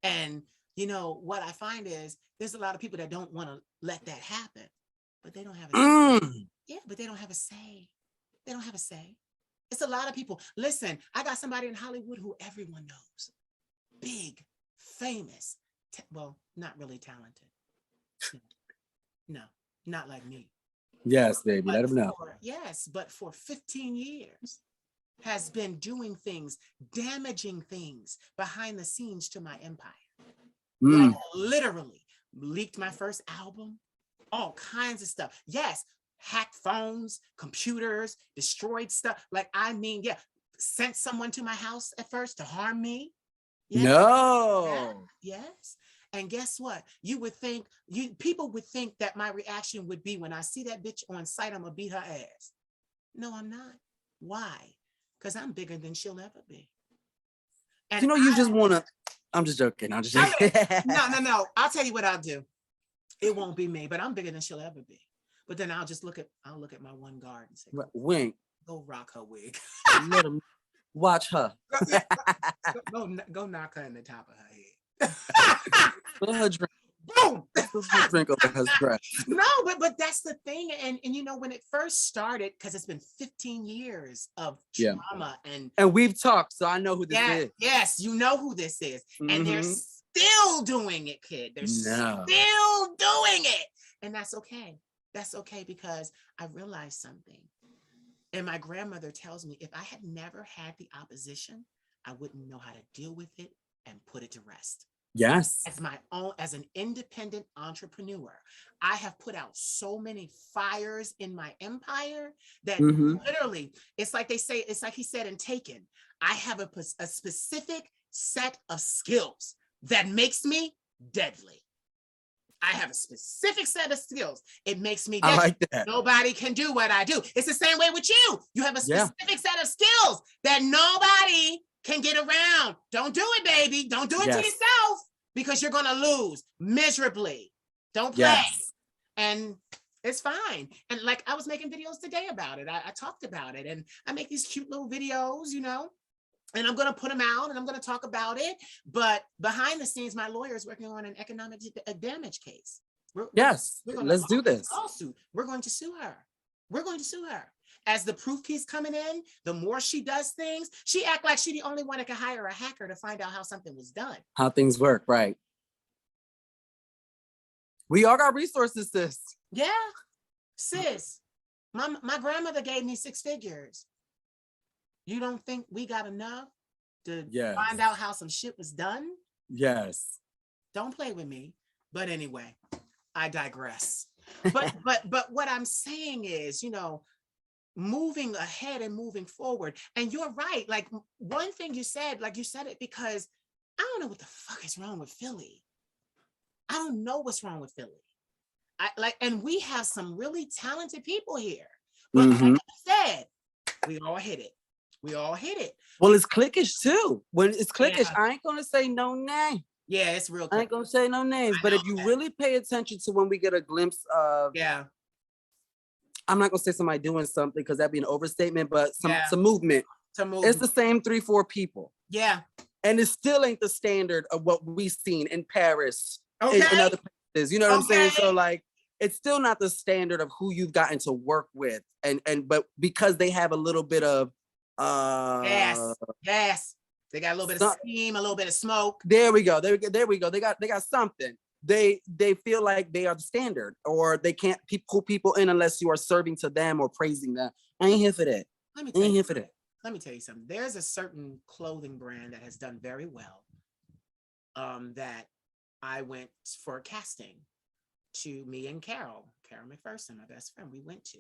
And you know what I find is there's a lot of people that don't want to let that happen. but they don't have a say. Mm. Yeah, but they don't have a say. They don't have a say. It's a lot of people. Listen, I got somebody in Hollywood who everyone knows. Big, famous, well, not really talented. No, not like me. Yes, baby, let them know. Yes, but for 15 years has been doing things, damaging things behind the scenes to my empire. Like literally leaked my first album, all kinds of stuff. Yes, hacked phones, computers, destroyed stuff. Like, I mean, yeah, sent someone to my house at first to harm me. Yeah. No. Yes. And guess what? You would think, people would think that my reaction would be, when I see that bitch on sight, I'm gonna beat her ass. No, I'm not. Why? Because I'm bigger than she'll ever be. And you know, you just wanna, I'm just joking. I'm just joking. No. I'll tell you what I'll do. It won't be me, but I'm bigger than she'll ever be. But then I'll look at my one guard and say, wink. Go rock her wig. Let him watch her. go knock her in the top of her head. Let her drink. Boom. Drink over her dress. No, but that's the thing. And you know, when it first started, because it's been 15 years of trauma, and we've talked, so I know who this is. Yes, you know who this is. And they're still doing it, kid. They're still doing it. And that's okay. That's okay, because I realized something. And my grandmother tells me, if I had never had the opposition, I wouldn't know how to deal with it and put it to rest. Yes. As an independent entrepreneur, I have put out so many fires in my empire that literally, it's like he said in Taken, I have a specific set of skills that makes me deadly. I have a specific set of skills. It makes me deadly. I like that. Nobody can do what I do. It's the same way with you. You have a specific set of skills that nobody can get around. Don't do it, baby. Don't do it to yourself, because you're going to lose miserably. Don't play. And it's fine. And like, I was making videos today about it. I talked about it, and I make these cute little videos, you know, and I'm going to put them out and I'm going to talk about it. But behind the scenes, my lawyer is working on an economic damage case. Let's do this. Lawsuit. We're going to sue her. We're going to sue her. As the proof keeps coming in, the more she does things, she act like she's the only one that can hire a hacker to find out how something was done. How things work, right? We all got resources, sis. Yeah, sis. My grandmother gave me 6 figures. You don't think we got enough to find out how some shit was done? Yes. Don't play with me. But anyway, I digress. But what I'm saying is, you know, moving ahead and moving forward. And you're right. Like, one thing you said, like, you said it because I don't know what the fuck is wrong with Philly. I don't know what's wrong with Philly. And we have some really talented people here. But like I said, we all hit it. We all hit it. Well, it's cliquish too. When it's cliquish, I ain't gonna say no name. Yeah, it's real. I ain't gonna say no names. But if you really pay attention to when we get a glimpse of, I'm not gonna say somebody doing something because that'd be an overstatement, but some movement. It's the same 3-4 people. Yeah. And it still ain't the standard of what we've seen in Paris and other places. You know what I'm saying? So like, it's still not the standard of who you've gotten to work with. But because they have a little bit of yes. They got a little bit of steam, a little bit of smoke. There we go. There we go. They got something. They feel like they are the standard, or they can't pull people in unless you are serving to them or praising them. I ain't here for that. Let me tell you something. There's a certain clothing brand that has done very well. That I went for a casting to, me and Carol McPherson, my best friend, we went to.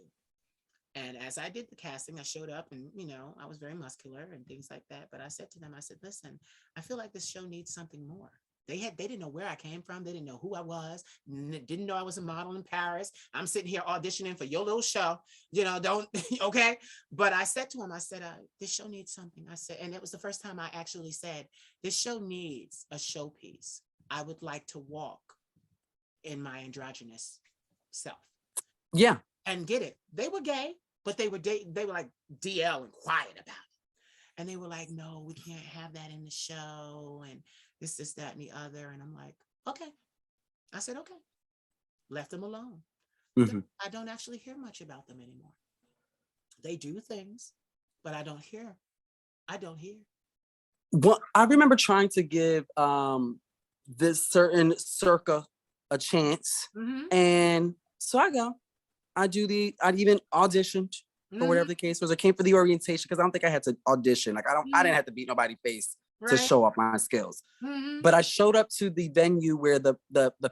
And as I did the casting, I showed up and, you know, I was very muscular and things like that. But I said to them, I said, listen, I feel like this show needs something more. They didn't know where I came from. They didn't know who I was. Didn't know I was a model in Paris. I'm sitting here auditioning for your little show, you know, okay. But I said to him, I said, this show needs something. I said, and it was the first time I actually said, this show needs a showpiece. I would like to walk in my androgynous self. Yeah. And get it. They were gay, but they were like DL and quiet about it. And they were like, no, we can't have that in the show. And this, that, and the other. And I'm like, okay. I said, okay. Left them alone. Mhm. I don't actually hear much about them anymore. They do things, but I don't hear. I don't hear. Well, I remember trying to give this certain circa a chance, Mm-hmm. and so I even auditioned for Mm-hmm. whatever the case was. I came for the orientation because I don't think I had to audition. Like I didn't have to beat nobody's face to Right. show off my skills. Mm-hmm. But I showed up to the venue where the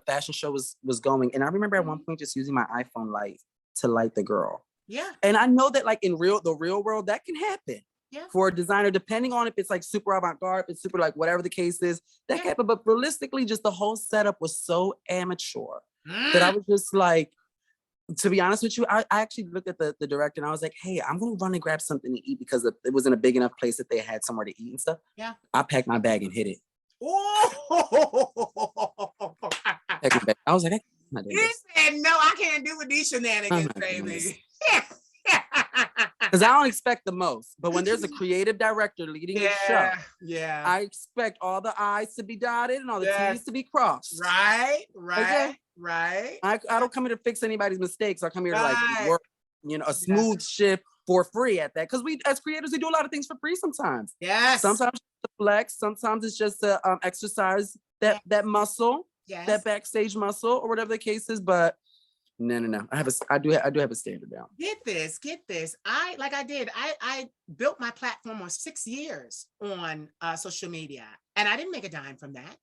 fashion show was going, and I remember at one point just using my iPhone light to light the girl. Yeah. And I know that like in the real world that can happen. Yeah. For a designer, depending on if it's like super avant-garde, if it's super like whatever the case is, that can happen. But realistically, just the whole setup was so amateur that I was just like, to be honest with you, I actually looked at the director and I was like, hey, I'm gonna run and grab something to eat because it wasn't a big enough place that they had somewhere to eat and stuff. Yeah. I packed my bag and hit it. Oh. I was like, I'm not doing He this. said, no, I can't do with these shenanigans, I'm not doing this. baby. Because I don't expect the most. But when there's a creative director leading the show, yeah. I expect all the I's to be dotted and all the T's to be crossed. Right. Okay? Right. I don't come here to fix anybody's mistakes. I come here to like Right. work, a smooth shift for free at that. Because we, as creators, we do a lot of things for free sometimes. Yes. Sometimes it's to flex. Sometimes it's just to exercise that muscle, that backstage muscle, or whatever the case is. But no. I do have a standard now. Get this. I built my platform on 6 years on social media, and I didn't make a dime from that.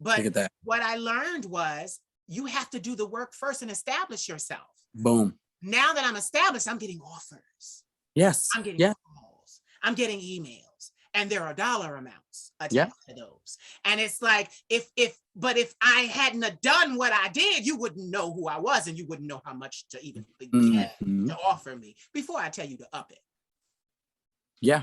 But what I learned was you have to do the work first and establish yourself. Boom. Now that I'm established, I'm getting offers. Yes. I'm getting calls. I'm getting emails, and there are dollar amounts attached to those. And it's like, if I hadn't have done what I did, you wouldn't know who I was, and you wouldn't know how much to even get to offer me before I tell you to up it. Yeah.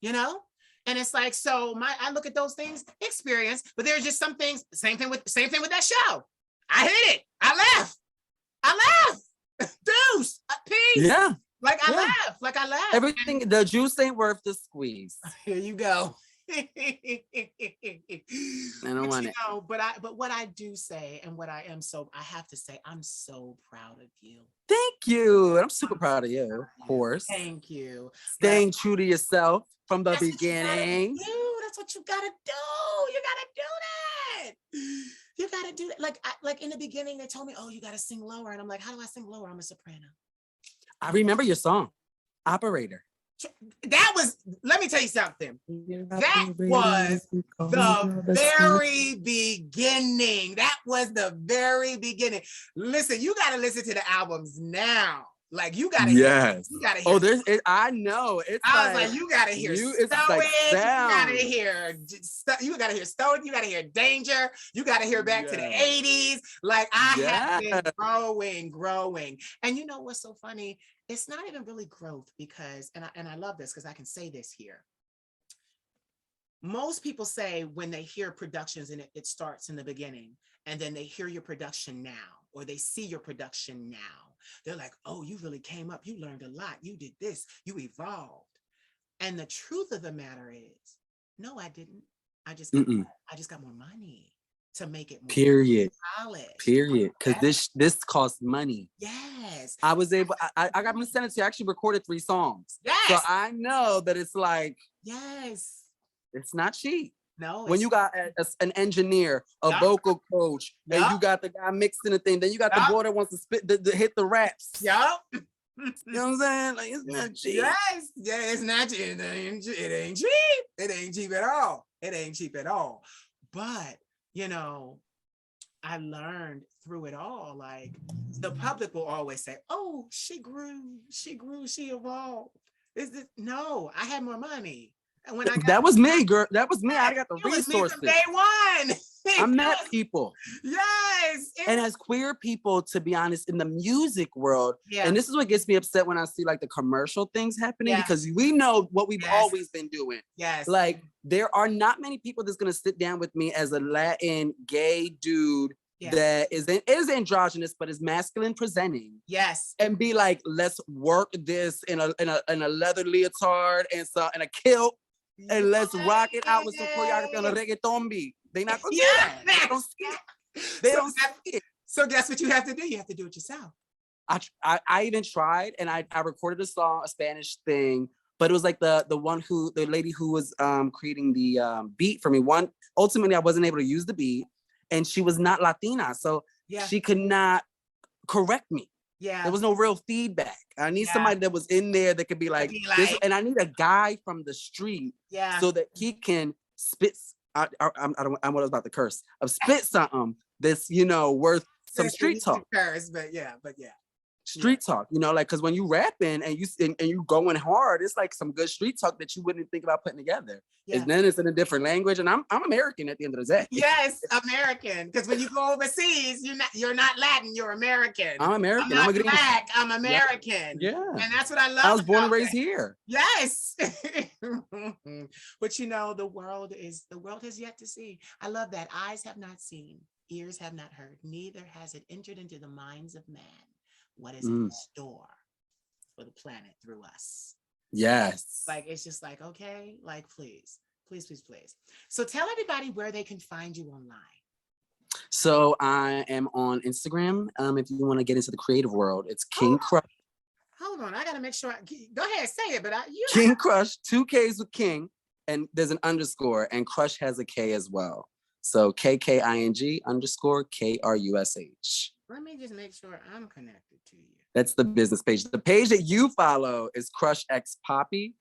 And it's like, so I look at those things, experience, but there's just some things, same thing with that show. I hit it. I left. Deuce. Peace. Yeah. I left. Everything, the juice ain't worth the squeeze. Here you go. I don't want it. But what I do say, and what I have to say, I'm so proud of you. Thank you. I'm super proud of you, of course. Thank you. Staying true to yourself from the beginning. That's what you gotta do. You gotta do that. You gotta do that. Like in the beginning, they told me, "Oh, you gotta sing lower," and I'm like, "How do I sing lower? I'm a soprano." I remember your song, Operator. That was, let me tell you something. That was the very beginning. That was the very beginning. Listen, you got to listen to the albums now. Like you got to hear. You got to hear. Oh, I know. I was like, you got to hear. It's like sound. You got to hear Stone. You got to hear Danger. You got to hear back to the 80s. Like I have been growing. And you know what's so funny? It's not even really growth because, and I love this because I can say this here. Most people say when they hear productions and it starts in the beginning, and then they hear your production now, or they see your production now, they're like, oh, you really came up. You learned a lot. You did this. You evolved. And the truth of the matter is, no, I didn't. I just got more money to make it more solid. Period. Because this costs money. Yes. I was able, I got my sentence. I actually recorded 3 songs. Yes. So I know that it's like, yes, it's not cheap. No. When you got an engineer, a vocal coach, and you got the guy mixing the thing, then you got the boy that wants to spit, hit the raps. Yep. You know what I'm saying? Like, it's not cheap. Yes. Yeah, it's not cheap. It ain't cheap. It ain't cheap at all. It ain't cheap at all. But, I learned through it all, like the public will always say, oh, she grew, she evolved. No, I had more money. And when that was me, girl. That was me. I got the resources. From day one. I met people. Yes. And as queer people, to be honest, in the music world, and this is what gets me upset when I see like the commercial things happening, because we know what we've always been doing. Yes. Like there are not many people that's gonna sit down with me as a Latin gay dude that is androgynous but is masculine presenting. Yes. And be like, let's work this in a leather leotard and a kilt. And let's rock it out with some choreography on a reggaeton beat. They not gonna do that. They don't see it. They don't see it. So guess what you have to do? You have to do it yourself. I even tried, and I recorded a song, a Spanish thing, but it was like the lady who was creating the beat for me. Ultimately I wasn't able to use the beat, and she was not Latina, so she could not correct me. Yeah. There was no real feedback. I need somebody that was in there that could be like, this, and I need a guy from the street so that he can spit. I was about to curse. Spit something that's, worth some street talk. Curse, but yeah. Street talk, like, because when you rapping and you going hard, it's like some good street talk that you wouldn't think about putting together. And then it's in a different language, and I'm American at the end of the day. Yes, American. Because when you go overseas, you're not Latin, you're American. I'm American. I'm not black, I'm American. Yeah. And that's what I love. I was born and raised here. Yes. But the world has yet to see. I love that. Eyes have not seen, ears have not heard, neither has it entered into the minds of man what is in store for the planet through us. Yes. Like, it's just like, okay, like, please. So tell everybody where they can find you online. So I am on Instagram. If you want to get into the creative world, it's King Krush. Hold on, I gotta make sure. Go ahead, say it. But King Krush, 2 Ks with King, and there's an underscore, and Krush has a K as well. So KKING_KRUSH. Let me just make sure I'm connected to you. That's the business page. The page that you follow is Krush X Poppy.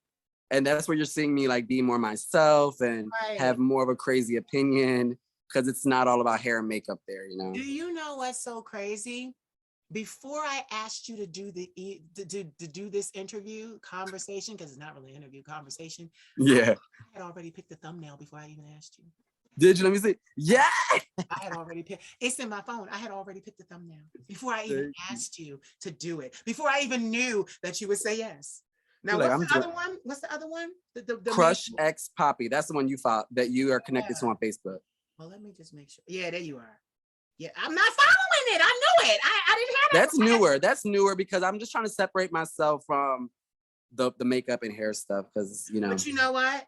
And that's where you're seeing me like be more myself and have more of a crazy opinion, because it's not all about hair and makeup there, Do you know what's so crazy? Before I asked you to do do this interview conversation, because it's not really an interview conversation. Yeah. I had already picked the thumbnail before I even asked you. Did you? Let me see. Yeah. I had already picked. It's in my phone. I had already picked the thumbnail before I even asked you to do it. Before I even knew that you would say yes. Now, what's the other one? What's the other one? The Krush X Poppy. That's the one you follow, that you are connected to on Facebook. Well, let me just make sure. Yeah, there you are. Yeah, I'm not following it. I know it. I didn't have it. That's newer. That's newer because I'm just trying to separate myself from the makeup and hair stuff, because But you know what?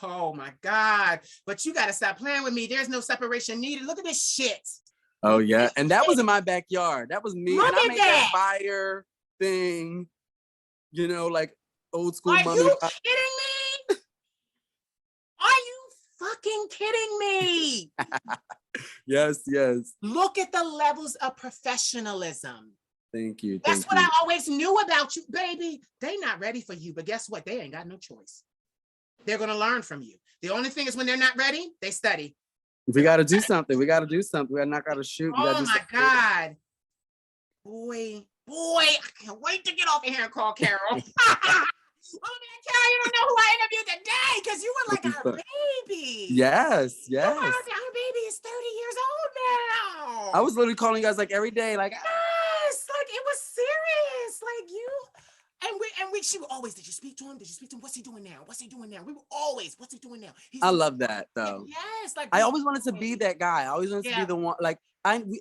Oh my God! But you gotta stop playing with me. There's no separation needed. Look at this shit. Oh yeah, and that was in my backyard. That was me. Look and I at made that fire thing. Like old school. Are you kidding me? Are you fucking kidding me? Yes. Look at the levels of professionalism. Thank you. That's what I always knew about you, baby. They not ready for you, but guess what? They ain't got no choice. They're gonna learn from you. The only thing is when they're not ready, they study. We gotta do something. We gotta knock out a shoot. Oh my God. Boy, I can't wait to get off of here and call Carol. Oh man, Carol, you don't know who I interviewed today, because you were like our baby. Yes. Our baby is 30 years old now. I was literally calling you guys like every day, like yes, like it was serious. Like you and she would always, did you speak to him? What's he doing now? We were always, what's he doing now? I love that though. Yes, like I always wanted to be that guy. I always wanted to be the one, like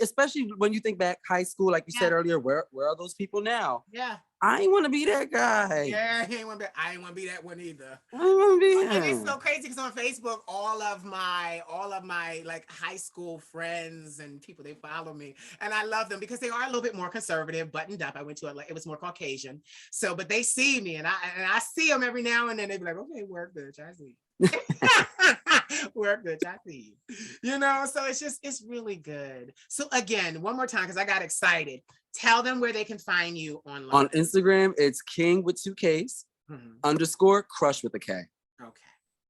especially when you think back high school, like you said earlier, where are those people now? Yeah. I ain't want to be that guy. Yeah, I ain't want to be that one either. I don't want to be him. And it's so crazy because on Facebook, all of my like high school friends and people, they follow me, and I love them because they are a little bit more conservative, buttoned up. I went to it was more Caucasian, so but they see me, and I see them every now and then. They be like, okay, work, bitch, I see. Work, bitch, I see you. So it's really good. So again, one more time, because I got excited. Tell them where they can find you online. On Instagram, it's King with 2 Ks _ Krush with a K. Okay.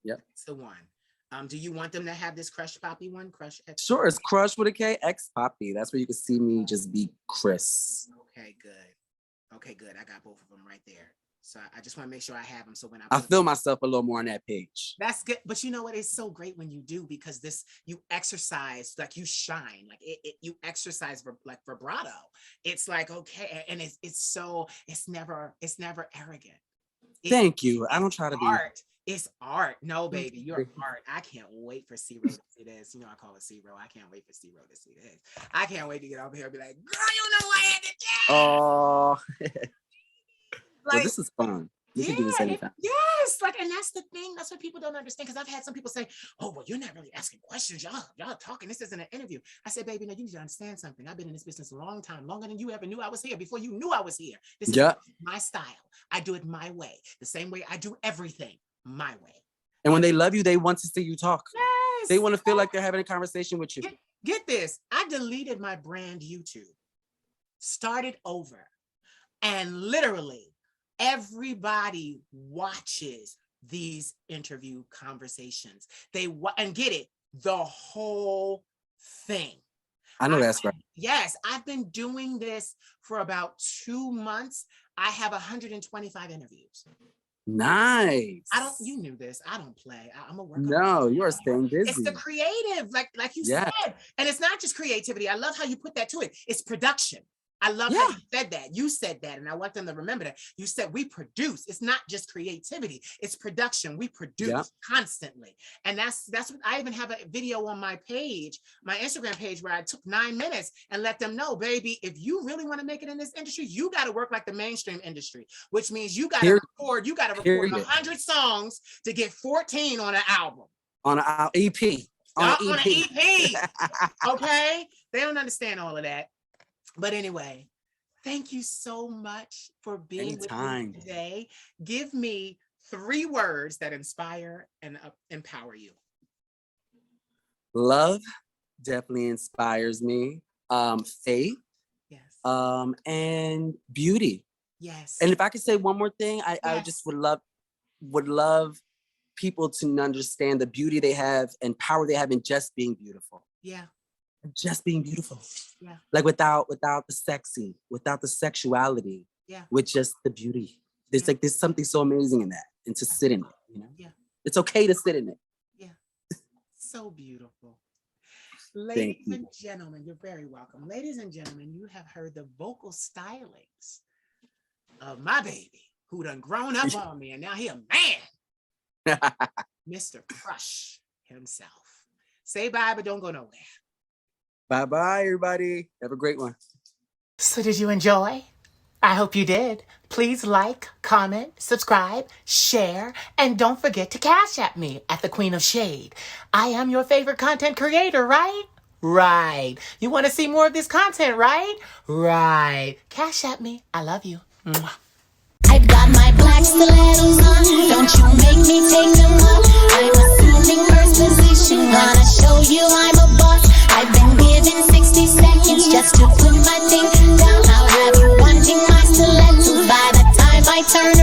Yep. That's the one. Do you want them to have this Krush Poppy one? Krush X? Sure, it's Krush with a K, X Poppy. That's where you can see me just be Chris. Okay, good. I got both of them right there. So I just want to make sure I have them. So when I feel myself a little more on that page. That's good. But you know what? It's so great when you do, because you exercise, like you shine, like you exercise like vibrato. It's like, okay. And it's never arrogant. Thank you. I don't try to art. Be. It's art. No, baby, you're art. I can't wait for C-Ro to see this. I call it C-Ro. I can't wait for C-Ro to see this. I can't wait to get over here and be like, girl, you know I had to do. Oh. Like, well, this is fun. We should do this anytime. Yes, Yes, like, and that's the thing. That's what people don't understand. Because I've had some people say, "Oh, well, you're not really asking questions. Y'all talking. This isn't an interview." I said, "Baby, now you need to understand something. I've been in this business a long time, longer than you ever knew I was here. Before you knew I was here. This is my style. I do it my way, the same way I do everything my way." And when they love you, they want to see you talk. Yes. They want to feel like they're having a conversation with you. Get this. I deleted my brand YouTube, started over, and literally everybody watches these interview conversations. And get it, the whole thing. I know that's right. Yes, I've been doing this for about 2 months. I have 125 interviews. Nice. You knew this. I don't play. I'm a worker. No, you are staying busy. It's the creative, like you said. And it's not just creativity. I love how you put that to it. It's production. I love how you said that. You said that, and I want them to remember that. You said we produce. It's not just creativity. It's production. We produce constantly. And that's what I even have a video on my page, my Instagram page, where I took 9 minutes and let them know, baby, if you really want to make it in this industry, you got to work like the mainstream industry, which means you got to record 100 songs to get 14 on an album. On an EP. On an EP. Okay? They don't understand all of that. But anyway, thank you so much for being with me today. Give me 3 words that inspire and empower you. Love definitely inspires me. Faith. Yes. And beauty. Yes. And if I could say one more thing, I just would love people to understand the beauty they have and power they have in just being beautiful. Yeah. Just being beautiful. Yeah. Like without the sexy, without the sexuality. Yeah. With just the beauty. There's something so amazing in that. And to sit in it, you know? Yeah. It's okay to sit in it. Yeah. So beautiful. Ladies and gentlemen, you're very welcome. Ladies and gentlemen, you have heard the vocal stylings of my baby, who done grown up on me, and now he a man. Mr. Krush himself. Say bye, but don't go nowhere. Bye-bye, everybody. Have a great one. So did you enjoy? I hope you did. Please like, comment, subscribe, share, and don't forget to cash at me at the Queen of Shade. I am your favorite content creator, right? Right. You want to see more of this content, right? Right. Cash at me. I love you. Mwah. I've got my black stilettos on. Don't you make me take them off. I'm assuming first position. Gonna show you I'm a boss. I've been given 60 seconds just to put my thing down. I'll have you wanting my stilettos by the time I turn